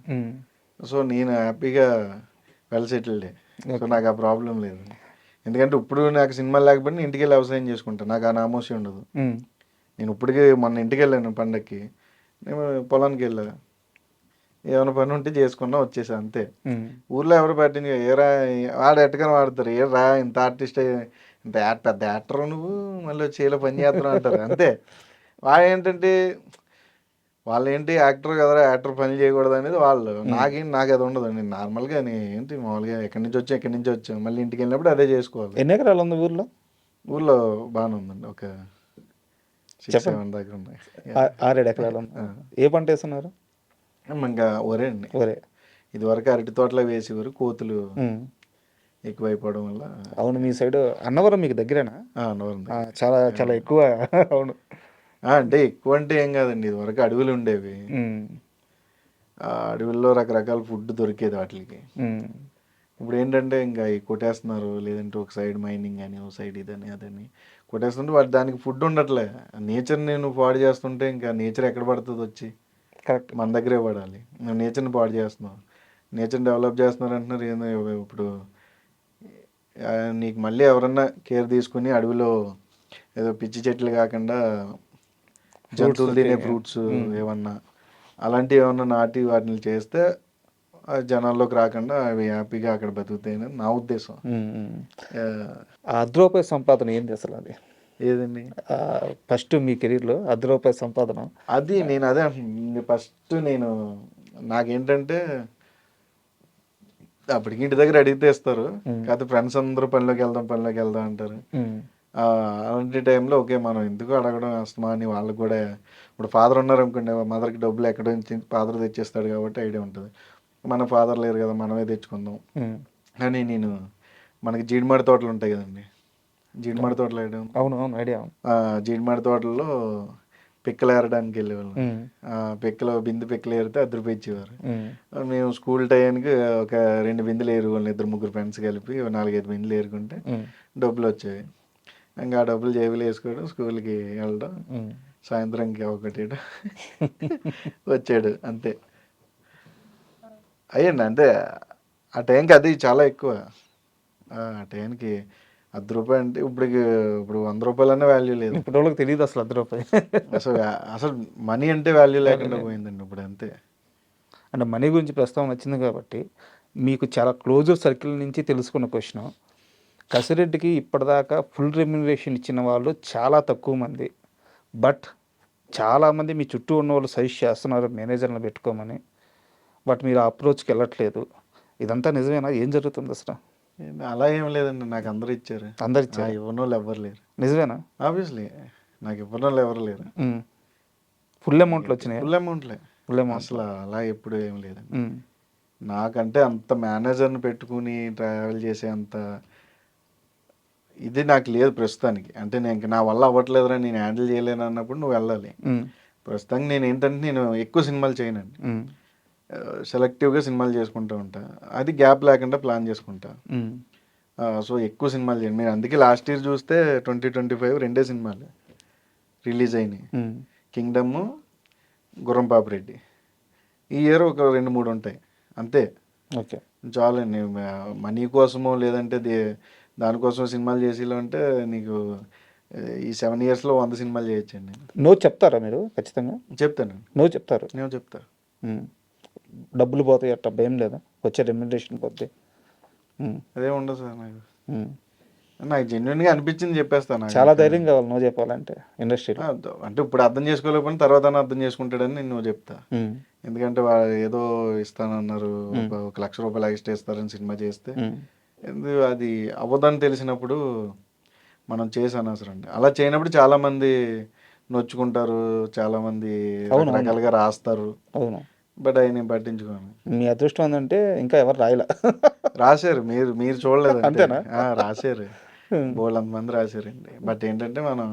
సో నేను హ్యాపీగా వెల్ సెటిల్డే, సో నాకు ఆ ప్రాబ్లం లేదు. ఎందుకంటే ఇప్పుడు నాకు సినిమాలు లేకపోతే ఇంటికి వెళ్ళి వ్యవసాయం చేసుకుంటాను, నాకు ఆ నామోసి ఉండదు. నేను ఇప్పటికీ మొన్న ఇంటికి వెళ్ళాను పండక్కి, నేను పొలానికి వెళ్ళా, ఏమైనా పని ఉంటే చేసుకున్నా వచ్చేసా అంతే. ఊర్లో ఎవరు పట్టింది ఏరా వాడు ఎట్టకని వాడతారు, ఏరా ఇంత ఆర్టిస్ట్ ఇంత పెద్ద యాక్టర్ నువ్వు మళ్ళీ వచ్చి ఇలా పని చేస్తున్నావు అంటారు అంతే. వాళ్ళు ఏంటంటే వాళ్ళు ఏంటి యాక్టర్ కదరా, యాక్టర్ పని చేయకూడదు అనేది వాళ్ళు. నాకు అది ఉండదండి. నార్మల్గా ఏంటి మామూలుగా ఎక్కడి నుంచి వచ్చాం మళ్ళీ ఇంటికి వెళ్ళినప్పుడు అదే చేసుకోవాలి. ఎన్ని ఎకరాలు ఉంది ఊర్లో? ఊళ్ళో బాగానే ఉందండి, ఒక 6-7 దాకా ఉన్నాయి. 6-7 ఎకరాలు ఉంది. ఏ పంట వేస్తున్నారు? ఇంకా ఒరే అండి, ఒరే. ఇదివరకు అరటి తోటలో వేసేవారు, కోతులు ఎక్కువైపోవడం వల్ల. అవును, మీ సైడ్ అన్నవరం మీకు దగ్గరేనా? అన్నవరం చాలా చాలా ఎక్కువ. అవును. అంటే ఎక్కువ అంటే ఏం కాదండి, ఇదివరకు అడవులు ఉండేవి. ఆ అడవుల్లో రకరకాల ఫుడ్ దొరికేది వాటికి. ఇప్పుడు ఏంటంటే ఇంకా అవి కొట్టేస్తున్నారు, లేదంటే ఒక సైడ్ మైనింగ్ అని, ఒక సైడ్ ఇదని అదని కొట్టేస్తుంటే వాటి దానికి ఫుడ్ ఉండట్లే. నేచర్ని నువ్వు పాడు చేస్తుంటే ఇంకా నేచర్ ఎక్కడ పడుతుంది వచ్చి? కరెక్ట్, మన దగ్గరే పడాలి. నువ్వు నేచర్ని పాడు చేస్తున్నావు, నేచర్ని డెవలప్ చేస్తున్నారు అంటున్నారు. ఏందో ఇప్పుడు నీకు మళ్ళీ ఎవరన్నా కేర్ తీసుకుని అడవిలో ఏదో పిచ్చి చెట్లు కాకుండా జంతువులు తినే ఫ్రూట్స్ ఏమన్నా అలాంటివి ఏమన్నా నాటి వాటిని చేస్తే జనాల్లోకి రాకుండా అవి హ్యాపీగా అక్కడ బతుకుతాయని నా ఉద్దేశం. ఆ ₹10 సంపాదన ఏంది అసలు? అది ఏదండి ఫస్ట్ మీ కెరీర్లో ₹10 సంపాదన? అది నేను అదే అంటున్నాను. ఫస్ట్ నాకేంటంటే అప్పటికి ఇంటి దగ్గర అడిగితే ఇస్తారు, కాకపోతే ఫ్రెండ్స్ అందరూ పనిలోకి వెళ్దాం అంటారు. అలాంటి టైంలో ఓకే మనం ఎందుకు అడగడం అస్తమా అని వాళ్ళకి కూడా. ఇప్పుడు ఫాదర్ ఉన్నారు అనుకోండి, మదర్కి డబ్బులు ఎక్కడ నుంచి ఫాదర్ తెచ్చేస్తాడు కాబట్టి ఐడియా ఉంటుంది. మన ఫాదర్ లేరు కదా, మనమే తెచ్చుకుందాం అని మనకి జీడిమాడి తోటలు ఉంటాయి కదండి, జీడిమాడి తోటలు వేయడం. అవును అవును, ఐడియా. జీడిమాడి తోటల్లో పిక్కలు ఏరడానికి వెళ్ళేవాళ్ళం. బిందె పిక్కలు ఏరితే ₹10 ఇచ్చేవారు. మేము స్కూల్ టైంకి ఒక 2 బిందెలు ఏరుకోవాలి, 2-3 ఫ్రెండ్స్ కలిపి 4-5 బిందెలు ఏరుకుంటే డబ్బులు వచ్చేవి. ఇంకా ఆ డబ్బులు జేబులు వేసుకోవడం, స్కూల్కి వెళ్ళడం, సాయంత్రంకి ఒకటి వచ్చాడు అంతే అయ్యండి. అంటే ఆ టైంకి అది చాలా ఎక్కువ. ఆ టైంకి ₹10 అంటే ఇప్పుడు ₹100 వాల్యూ లేదు. ఇప్పుడు వాళ్ళకి తెలియదు అసలు ₹10. అసలు మనీ అంటే వాల్యూ లేకుండా పోయిందండి ఇప్పుడు. అంతే. అంటే మనీ గురించి ప్రస్తావన వచ్చింది కాబట్టి మీకు చాలా క్లోజ్ సర్కిల్ నుంచి తెలుసుకున్న క్వశ్చన్, కసిరెడ్డికి ఇప్పటిదాకా ఫుల్ రెమ్యునరేషన్ ఇచ్చిన వాళ్ళు చాలా తక్కువ మంది, బట్ చాలామంది మీ చుట్టూ ఉన్న వాళ్ళు సజెస్ట్ చేస్తున్నారు మేనేజర్లను పెట్టుకోమని, బట్ మీరు ఆ అప్రోచ్కి వెళ్ళట్లేదు. ఇదంతా నిజమేనా? ఏం జరుగుతుంది అసలు? అలా ఏం లేదండి, నాకు అందరూ ఇచ్చారు. అందరు ఇచ్చారు? ఇవ్వని వాళ్ళు ఎవరు లేరు. నిజమేనా? ఆబ్వియస్లీ నాకు ఇవ్వని వాళ్ళు ఎవరు లేరు. ఫుల్ అమౌంట్లు వచ్చినాయి? ఫుల్ అమౌంట్లే. అసలు అలా ఎప్పుడు ఏం లేదండి. నాకంటే అంత మేనేజర్ని పెట్టుకుని ట్రావెల్ చేసే అంత ఇది నాకు లేదు ప్రస్తుతానికి. అంటే నా వల్ల అవ్వట్లేదురా, నేను హ్యాండిల్ చేయలేను అన్నప్పుడు నువ్వు వెళ్ళాలి. ప్రస్తుతానికి నేను ఎక్కువ సినిమాలు చేయనండి, సెలెక్టివ్గా సినిమాలు చేసుకుంటూ ఉంటా. అది గ్యాప్ లేకుండా ప్లాన్ చేసుకుంటా. సో ఎక్కువ సినిమాలు చేయండి మీరు. అందుకే లాస్ట్ ఇయర్ చూస్తే 2025 2 సినిమాలు రిలీజ్ అయినాయి, కింగ్డమ్, గుర్రం పాపిరెడ్డి. ఈ ఇయర్ ఒక 2-3 ఉంటాయి అంతే. ఓకే, చాలండి. మనీ కోసమో లేదంటే దానికోసం సినిమాలు చేసేలా అంటే నీకు ఈ 7 yearsలో 100 సినిమాలు చేయొచ్చండి. నో చెప్తారా మీరు? ఖచ్చితంగా చెప్తాను. నో చెప్తారు? నేను చెప్తా. డబ్బులు పోతాయి అట్ట భయం లేదా? వచ్చే రెమ్యునరేషన్ పోతే? అదే ఉండదు సార్. నాకు జెన్యున్గా అనిపించింది చెప్పేస్తాను. చాలా ధైర్యం కావాలి నో చెప్పాలంటే ఇండస్ట్రీలో. అంటే ఇప్పుడు అర్థం చేసుకోలేకపోయినా తర్వాత అర్థం చేసుకుంటాడని నేను చెప్తా. ఎందుకంటే వాళ్ళు ఏదో ఇస్తానన్నారు, ₹1,00,000 ఎక్స్ట్రా ఇస్తారని సినిమా చేస్తే అది అవ్వదని తెలిసినప్పుడు మనం చేసి అనవసరం అండి. అలా చేయనప్పుడు చాలామంది నొచ్చుకుంటారు, చాలామంది రకరకాలుగా రాస్తారు. అవును, బట్ అవి నేను పట్టించుకోను. మీ అదృష్టం ఏంటంటే ఇంకా ఎవరు రాయలే. రాశారు, మీరు చూడలేదు అంతేనా? రాశారు, బోల్డంతమంది రాశారండి. బట్ ఏంటంటే మనం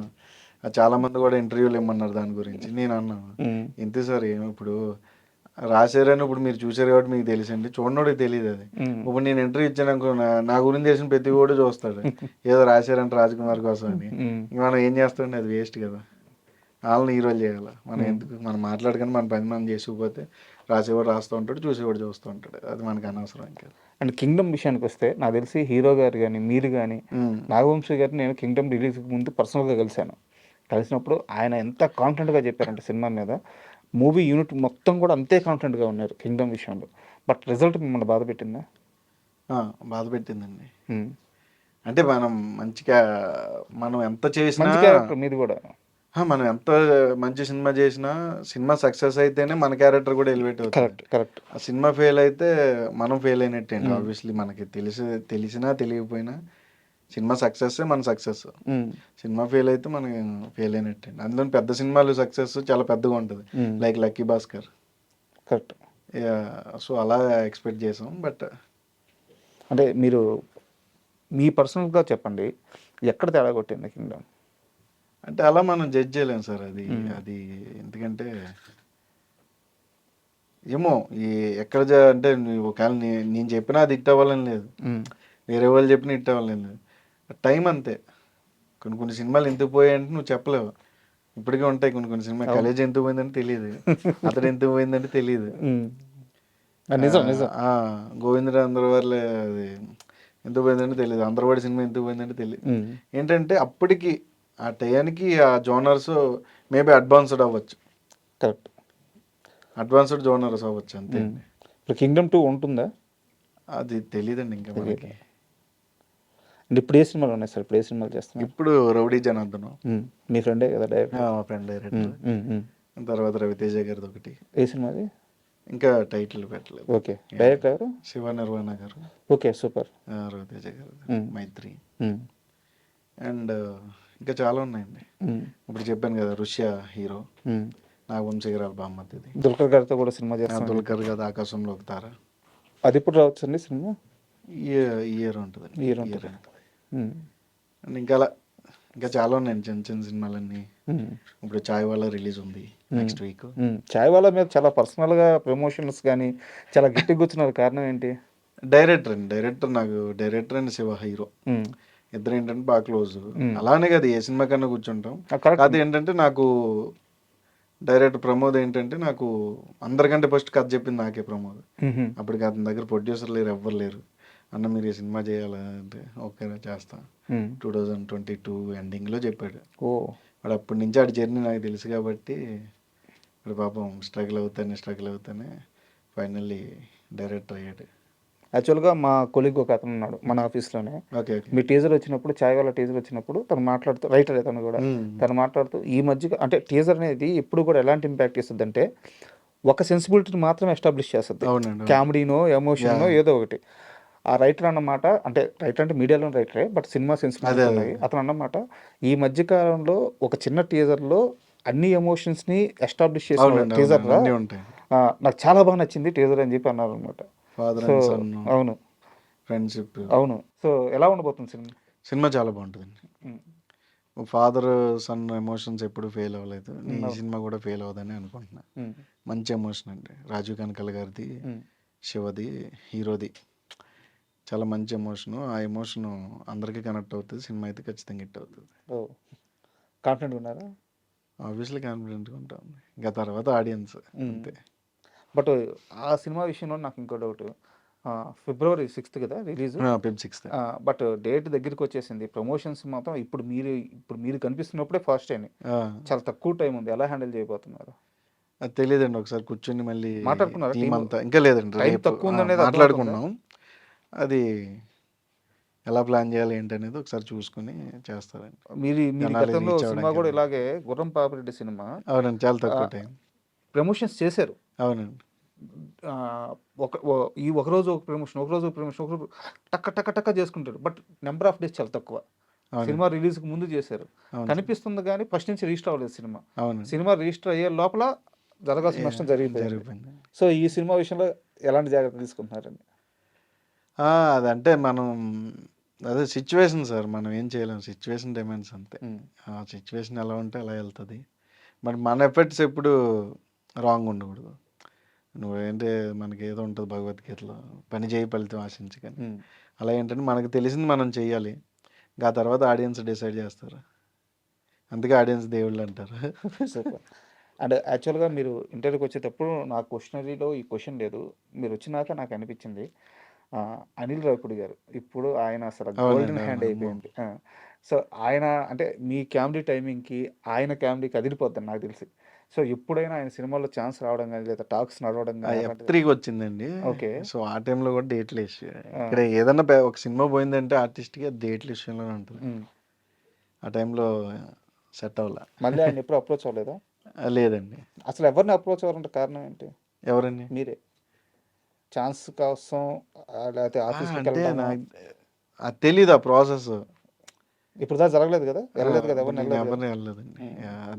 చాలామంది కూడా ఇంటర్వ్యూలు ఇమ్మన్నారు దాని గురించి. నేను అన్నాను ఇంతే సార్, ఇప్పుడు రాశారని ఇప్పుడు మీరు చూసారు కాబట్టి మీకు తెలిసండి, చూడనోడికి తెలియదు అది. ఇప్పుడు నేను ఇంటర్వ్యూ ఇచ్చాను అనుకో, నా గురించి చేసిన ప్రతి కూడా చూస్తాడు, ఏదో రాశారంటే రాజ్కుమార్ కోసం అని. ఇంక మనం ఏం చేస్తామండి, అది వేస్ట్ కదా. వాళ్ళని హీరోలు చేయాలి, మనం ఎందుకు? మనం మాట్లాడుకొని మన పని మనం చేసుకుపోతే రాసేవాడు రాస్తూ ఉంటాడు, చూసేవాడు చూస్తూ ఉంటాడు, అది మనకు అనవసరం. ఇంకా అండ్ కింగ్డమ్ విషయానికి వస్తే నాకు తెలిసి హీరో గారు కానీ మీరు కానీ నాగవంశీ గారిని నేను కింగ్డమ్ రిలీజ్కి ముందు పర్సనల్గా కలిసినప్పుడు ఆయన ఎంత కాన్ఫిడెంట్గా చెప్పారంటే సినిమా మీద, మూవీ యూనిట్ మొత్తం కూడా అంతే కాన్ఫిడెంట్గా ఉన్నారు కింగ్డమ్ విషయంలో. బట్ రిజల్ట్ మిమ్మల్ని బాధ పెట్టిందా? బాధ పెట్టిందండి. అంటే మనం ఎంత చేసినా మంచి క్యారెక్టర్ మీది కూడా. మనం ఎంత మంచి సినిమా చేసినా సినిమా సక్సెస్ అయితేనే మన క్యారెక్టర్ కూడా ఎలివేట్ అవుతుంది. Correct correct. ఆ సినిమా ఫెయిల్ అయితే మనం ఫెయిల్ అయినట్టే అండి. ఆబ్వియస్లీ మనకి తెలిసినా తెలియకపోయినా సినిమా సక్సెస్ మన సక్సెస్. సినిమా ఫెయిల్ అయితే మనం ఫెయిల్ అయినట్టే అండి. అందులో పెద్ద సినిమాలు సక్సెస్ చాలా పెద్దగా ఉంటుంది, like lucky Bhaskar. Correct. So అలా ఎక్స్పెక్ట్ చేసాం. బట్ అంటే మీరు మీ పర్సనల్గా చెప్పండి, ఎక్కడ తేడా కొట్టింది కింగ్డమ్? అంటే అలా మనం జడ్జ్ చేయలేం సార్. అది ఎందుకంటే ఏమో ఈ ఎక్కడ అంటే నువ్వు ఒకవేళ నేను చెప్పినా అది హిట్ అవ్వాలని లేదు, వేరే వాళ్ళు చెప్పినా హిట్ అవ్వాలని లేదు. టైం అంతే. కొన్ని సినిమాలు ఎందుకు పోయాయంటే నువ్వు చెప్పలేవు. ఇప్పటికే ఉంటాయి కొన్ని సినిమా. కాలేజ్ ఎందుకు పోయిందంటే తెలియదు, అతడు ఎందుకు పోయిందంటే తెలియదు. నిజం నిజం. గోవిందరాంధ్ర వాళ్ళ అది ఎందుకు పోయిందంటే తెలియదు, అందరవాడి సినిమా ఎందుకు పోయిందంటే తెలియదు. ఏంటంటే అప్పటికి ఆ టయానికి ఆ జోనర్స్ మేబీ అడ్వాన్స్డ్ అవ్వచ్చు. కరెక్ట్. అడ్వాన్స్డ్ జోనర్స్ అవ్వచ్చు అంతే. ఇప్పుడు కింగ్డమ్ 2 ఉంటుందా? అది తెలియదండి ఇంకా మనకి. అంటే ఇప్పుడు ఏ సినిమాలు ఉన్నాయి సార్? ఇప్పుడు ఏ సినిమాలు చేస్తున్నారు? ఇప్పుడు రౌడీ జనార్దనం మీ ఫ్రెండే కదా డైరెక్టర్? మా ఫ్రెండ్ డైరెక్టర్. తర్వాత రవితేజ గారిది ఒకటి. ఏ సినిమాది? ఇంకా టైటిల్ పెట్టలేదు. ఓకే. డైరెక్టర్ ఎవరు? శివ నిర్వాణ గారు. Okay super. రవితేజ గారు, మైత్రి, అండ్ ఇంకా చాలా ఉన్నాయండి. ఇప్పుడు చెప్పాను కదా రుష్యా హీరో, నాగవంశీరాల బామ్మతిది. దుల్కర్ గారితో కూడా సినిమా చేస్తాను. దుల్కర్ కదా ఆకాశంలో ఒక తార. అది ఇప్పుడు రావచ్చు అండి సినిమా? ఇయర్ ఉంటుంది. ఇయర్ ఉంటుంది. అండ్ ఇంకా చాలా ఉన్నాయండి చిన్న చిన్న సినిమాలన్నీ. ఇప్పుడు చాయ్ వాళ్ళ రిలీజ్ ఉంది నెక్స్ట్ వీక్. చాయ్ వాళ్ళ మీద చాలా పర్సనల్గా ప్రమోషన్స్ కానీ చాలా గట్టిగా కూర్చున్నారు. కారణం ఏంటి? డైరెక్టర్ నాకు డైరెక్టర్ అండ్ శివ హీరో ఇద్దరు ఏంటంటే బాగా క్లోజ్. అలానే కదా ఏ సినిమా కన్నా కూర్చుంటాం. కాదు ఏంటంటే నాకు డైరెక్టర్ ప్రమోద్ ఏంటంటే నాకు అందరికంటే ఫస్ట్ కథ చెప్పింది నాకే ప్రమోద్. అప్పటికి అతని దగ్గర ప్రొడ్యూసర్ లేరు, ఎవ్వరు లేరు. అన్న మీరు ఈ సినిమా చేయాలంటే ఓకే చేస్తా 2022 ఎండింగ్లో చెప్పాడు. వాడు అప్పటి నుంచి ఆడి జర్నీ నాకు తెలుసు కాబట్టి ఇప్పుడు పాపం స్ట్రగుల్ అవుతానే ఫైనల్లీ డైరెక్టర్ అయ్యాడు. యాక్చువల్గా మా కొలీగ్ ఒక అతను ఉన్నాడు మన ఆఫీస్లోనే. మీ టీజర్ వచ్చినప్పుడు, చాయ్ వాళ్ళ టీజర్ వచ్చినప్పుడు తను మాట్లాడుతూ, రైటర్ తను కూడా, తను మాట్లాడుతూ ఈ మధ్య అంటే టీజర్ అనేది ఎప్పుడు కూడా ఎలాంటి ఇంపాక్ట్ ఇస్తుంది అంటే ఒక సెన్సిబిలిటీని మాత్రమే ఎస్టాబ్లిష్ చేస్తుంది. కామెడీనో ఎమోషనో ఏదో ఒకటి. ఆ రైటర్ అన్నమాట, అంటే రైటర్ అంటే మీడియాలో రైటరే, బట్ సినిమా సెన్సిబిలిటీ ఉన్నాయి. అతను అన్నమాట ఈ మధ్యకాలంలో ఒక చిన్న టీజర్లో అన్ని ఎమోషన్స్ని ఎస్టాబ్లిష్ చేసిన టీజర్ నాకు చాలా బాగా నచ్చింది టీజర్ అని చెప్పి అన్నారు అనమాట. అవును, ఫ్రెండ్షిప్. అవును. సో ఎలా ఉండబోతుంది సినిమా? సినిమా చాలా బాగుంటుందండి. ఫాదర్ సన్ ఎమోషన్స్ ఎప్పుడు ఫెయిల్ అవ్వలేదు. ఈ సినిమా కూడా ఫెయిల్ అవ్వదని అనుకుంటున్నా. మంచి ఎమోషన్ అండి. రాజీవ్ కనకాల గారిది, శివది, హీరోది చాలా మంచి ఎమోషను. ఆ ఎమోషన్ అందరికీ కనెక్ట్ అవుతుంది. సినిమా అయితే ఖచ్చితంగా హిట్ అవుతుంది. కాన్ఫిడెంట్ ఉన్నారా? ఆబ్వియస్లీ కాన్ఫిడెంట్గా ఉంటాం. ఇంకా తర్వాత ఆడియన్స్ అంతే. బట్ ఆ సినిమా విషయంలో నాకు ఇంకో డౌట్. February 6th కదా release? Feb 6th. But date దగ్గరికి వచ్చేసింది. ప్రమోషన్స్ మాత్రం ఇప్పుడు మీరు కనిపిస్తున్నప్పుడే ఫాస్ట్ అయినాయి. చాలా తక్కువ టైం ఉంది. ఎలా హ్యాండిల్ చేయబోతున్నారు? అది తెలియదండి. ఒకసారి కూర్చొని మళ్ళీ మాట్లాడుకున్నారా టీం అంతా? ఇంకా లేదండి, టైం తక్కువ ఉందనేది మాట్లాడుకున్నాం. అది ఎలా ప్లాన్ చేయాలి ఏంటి అనేది ఒకసారి చూసుకుని చేస్తారండి. మీరు గతంలో సినిమా కూడా ఇలాగే గుర్రం పాపిరెడ్డి సినిమా. అవునండి, చాలా తక్కువ టైం ప్రమోషన్స్ చేశారు. అవునండి. ఒకరోజు ఒక ప్రమోషన్ టక్క చేసుకుంటారు. బట్ నెంబర్ ఆఫ్ డేస్ చాలా తక్కువ. సినిమా రిలీజ్కి ముందు చేశారు. కనిపిస్తుంది కానీ ఫస్ట్ నుంచి రిజిస్టర్ అవ్వలేదు సినిమా. సినిమా రిజిస్టర్ అయ్యే లోపల జరగాల్సిన నష్టం జరిగిపోయింది. సో ఈ సినిమా విషయంలో ఎలాంటి జాగ్రత్తలు తీసుకుంటున్నారండి? అదంటే మనం అదే సిచ్యువేషన్ సార్, మనం ఏం చేయలేము. సిచ్యువేషన్ డిమాండ్స్ అంతే. ఆ సిచ్యువేషన్ ఎలా ఉంటే అలా వెళ్తుంది. మరి మన ఎఫర్ట్స్ ఎప్పుడు రాంగ్ ఉండకూడదు. నువ్వేంటే మనకి ఏదో ఉంటుంది భగవద్గీతలో, పని చేయి ఫలితం ఆశించి. కానీ అలా ఏంటంటే మనకు తెలిసింది మనం చెయ్యాలి. ఇంకా తర్వాత ఆడియన్స్ డిసైడ్ చేస్తారు. అందుకే ఆడియన్స్ దేవుళ్ళు అంటారు. అండ్ యాక్చువల్గా మీరు ఇంటర్వ్యూకి వచ్చేటప్పుడు నా క్వశ్చనరీలో ఈ క్వశ్చన్ లేదు. మీరు వచ్చినాక నాకు అనిపించింది, అనిల్ రావిపూడి గారు ఇప్పుడు ఆయన అసలు గోల్డెన్ హ్యాండ్ అయిపోయింది. సో ఆయన అంటే మీ కామెడీ టైమింగ్కి ఆయన కామెడీకి అదిరిపోద్దని నాకు తెలిసి. సో ఎప్పుడైనా ఆయన సినిమాలో ఛాన్స్ రావడం కానీ లేదా టాక్స్ నడవడం కానీ? F3 వచ్చిందండి. ఓకే. సో ఆ టైంలో కూడా డేట్లు ఇష్యూ. ఇక్కడ ఏదన్నా ఒక సినిమా పోయిందంటే ఆర్టిస్ట్కి డేట్ల విషయంలోనే ఉంటుంది. ఆ టైంలో సెట్ అవ్వాల. మళ్ళీ ఆయన ఎప్పుడు అప్రోచ్ అవ్వలేదా? లేదండి. అసలు ఎవరిని అప్రోచ్ అవ్వాలంటే కారణం ఏంటి? ఎవరండి? మీరే. ఛాన్స్ కోసం లేకపోతే ఆఫీస్‌కి అంటే వెళ్ళడమా? నాకు అది తెలీదు ఆ ప్రాసెస్. ఇప్పుడు దాకా జరగలేదు కదా? వెళ్ళలేదు కదా? ఎవరిని నేను వెళ్ళలేదు కదా? ఎవరిని వెళ్ళలేదండి.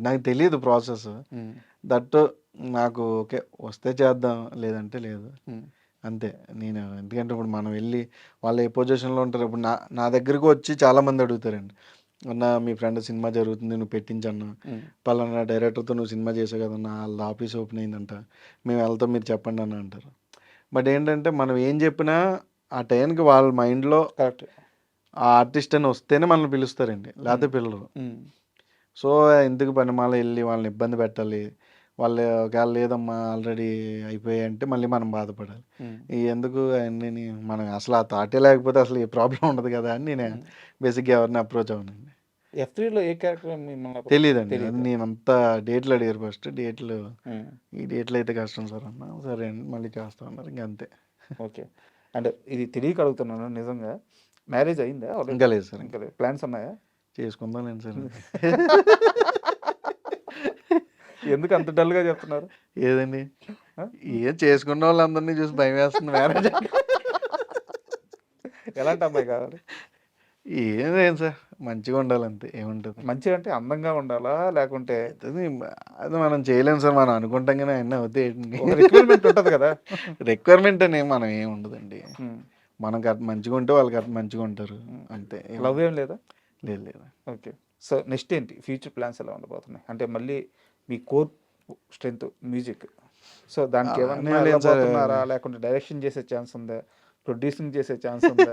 నాకు తెలీదు ప్రాసెస్. ఉమ్, దట్ నాకు ఓకే వస్తే చేద్దాం, లేదంటే లేదు ఉమ్, అంతే. నేను ఎందుకంటే ఇప్పుడు మనం వెళ్ళి వాళ్ళు ఏ పొజిషన్లో ఉంటారు, ఇప్పుడు నా దగ్గరకు వచ్చి చాలామంది అడుగుతారండి, అన్న మీ ఫ్రెండ్ సినిమా జరుగుతుంది నువ్వు పెట్టించన్నా, ఉమ్, పలానా డైరెక్టర్తో నువ్వు సినిమా చేసావు కదన్నా, వాళ్ళ ఆఫీస్ ఓపెన్ అయిందంట, మేము వెళ్తాం మీరు చెప్పండి అన్న అంటారు. బట్ ఏంటంటే మనం ఏం చెప్పినా ఆ టైంకి వాళ్ళ మైండ్లో కరెక్ట్. ఆ ఆర్టిస్ట్ అని వస్తేనే మనల్ని పిలుస్తారండి, లేకపోతే పిల్లలు. ఉమ్, సో ఎందుకు పనిమాల వెళ్ళి వాళ్ళని ఇబ్బంది పెట్టాలి, వాళ్ళు ఒకవేళ లేదమ్మా ఆల్రెడీ అయిపోయాయి అంటే మళ్ళీ మనం బాధపడాలి. ఉమ్, ఈ ఎందుకు అన్నీ మనం అసలు ఆ థాటే లేకపోతే అసలు ఏ ప్రాబ్లం ఉండదు కదా అని నేను ఉమ్. బేసిక్గా ఎవరిని అప్రోచ్ అవ్వనండి. F3లో ఏ క్యారెక్టర్ మిమ్మల్ని approach తెలియదండి. తెలీదు. నేను అంతా డేట్లు అడిగారు ఫస్ట్, డేట్లు ఉమ్, ఈ డేట్లు అయితే కష్టం సార్ అన్న, సరే అండి మళ్ళీ చేస్తా అన్నారు, ఇంక అంతే. ఓకే. అంటే ఇది తెలియక అడుగుతున్నాను నిజంగా. మ్యారేజ్ అయిందా already? ఇంకా లేదు సార్, ఇంకా లేదు. ప్లాన్స్ ఉన్నాయా? చేసుకుందాంలేండి సార్. ఎందుకు అంత డల్గా చెప్తున్నారు? ఏదండి ఆ? ఏం చేసుకున్న వాళ్ళందరినీ చూసి భయం వేస్తుంది మ్యారేజ్. ఎలాంటి అమ్మాయి కావాలి? ఏం సార్ మంచిగా ఉండాలి అంతే, ఏముంటుంది. మంచిగా అంటే అందంగా ఉండాలా లేకుంటే అది అది మనం చేయలేం సార్, మనం అనుకుంటాం కానీ అన్నీ అవుతాయి. ఒక రిక్వైర్మెంట్ ఉంటుంది కదా? రిక్వైర్మెంట్ అని మనం ఏం ఉండదండి, ఉమ్, మనకు అది మంచిగా ఉంటే వాళ్ళకి అది మంచిగా ఉంటారు అంతే. లవ్ ఏం లేదా? లేదు లేదు. ఓకే. సో నెక్స్ట్ ఏంటి ఫ్యూచర్ ప్లాన్స్ ఎలా ఉండబోతున్నాయి? అంటే మళ్ళీ మీ కోర్ స్ట్రెంత్ మ్యూజిక్. సో దానికి ఏమన్నా లేదు సార్, వెళ్ళబోతున్నారా లేకుంటే డైరెక్షన్ చేసే ఛాన్స్ ఉందా? ప్రొడ్యూసింగ్ చేసే ఛాన్స్ ఉందా?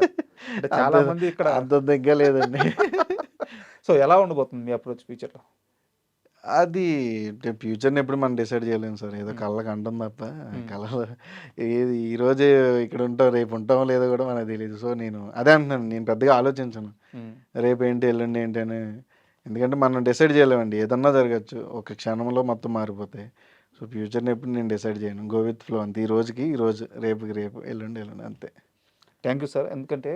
అంటే చాలా అంత మంది ఇక్కడ అంత దగ్గర లేదండి. సో ఎలా ఉండబోతుంది మీ అప్రోచ్ ఫ్యూచర్లో? అది ఫ్యూచర్ని ఎప్పుడు మనం డిసైడ్ చేయలేము సార్, ఏదో కళ్ళకి అంటాం తప్ప కళలు ఏది ఈరోజే ఇక్కడ ఉంటాం రేపు ఉంటామో లేదో కూడా మనకు తెలియదు. సో నేను అదే అంటున్నాను, నేను పెద్దగా ఆలోచించను రేపు ఏంటి ఎల్లుండి ఏంటి అని, ఎందుకంటే మనం డిసైడ్ చేయలేమండి, ఏదన్నా జరగచ్చు, ఒక క్షణంలో మొత్తం మారిపోతాయి. సో ఫ్యూచర్ని ఎప్పుడు నేను డిసైడ్ చేయను, గో విత్ ఫ్లో అంతే. ఈ రోజుకి ఈ రోజు, రేపుకి రేపు, ఎల్లుండి ఎల్లుండి అంతే. Thank you sir. ఎందుకంటే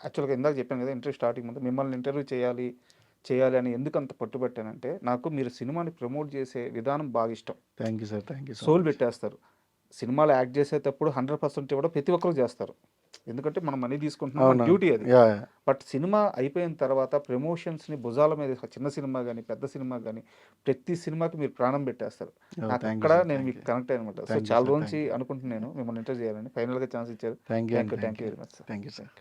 యాక్చువల్గా ఇందాక చెప్పాను కదా ఇంటర్వ్యూ స్టార్టింగ్ ముందు మిమ్మల్ని ఇంటర్వ్యూ చేయాలి అని ఎందుకు అంత పట్టుబట్టానంటే నాకు మీరు సినిమాని ప్రమోట్ చేసే విధానం బాగా ఇష్టం. Thank you sir, thank you so soul పెట్టేస్తారు. సినిమాలో యాక్ట్ చేసేటప్పుడు 100% ఇవ్వడం ప్రతి ఒక్కరు చేస్తారు, ఎందుకంటే మనం మనీ తీసుకుంటున్నాం, మన డ్యూటీ అది. యా. బట్ సినిమా అయిపోయిన తర్వాత ప్రమోషన్స్ని భుజాల మీద చిన్న సినిమా కానీ పెద్ద సినిమా కానీ ప్రతి సినిమాకి మీరు ప్రాణం పెట్టేస్తారు. నాకు thank you అక్కడ sir, నేను thank మీకు you. కనెక్ట్ అయ్యనమాట. సో Thank you చాలా sir, రోజు నుంచి అనుకుంటున్నాను మిమ్మల్ని ఇంటర్వ్యూ చేయాలని, ఫైనల్గా ఛాన్స్ ఇచ్చారు. Thank you thank you very much sir. Thank you sir.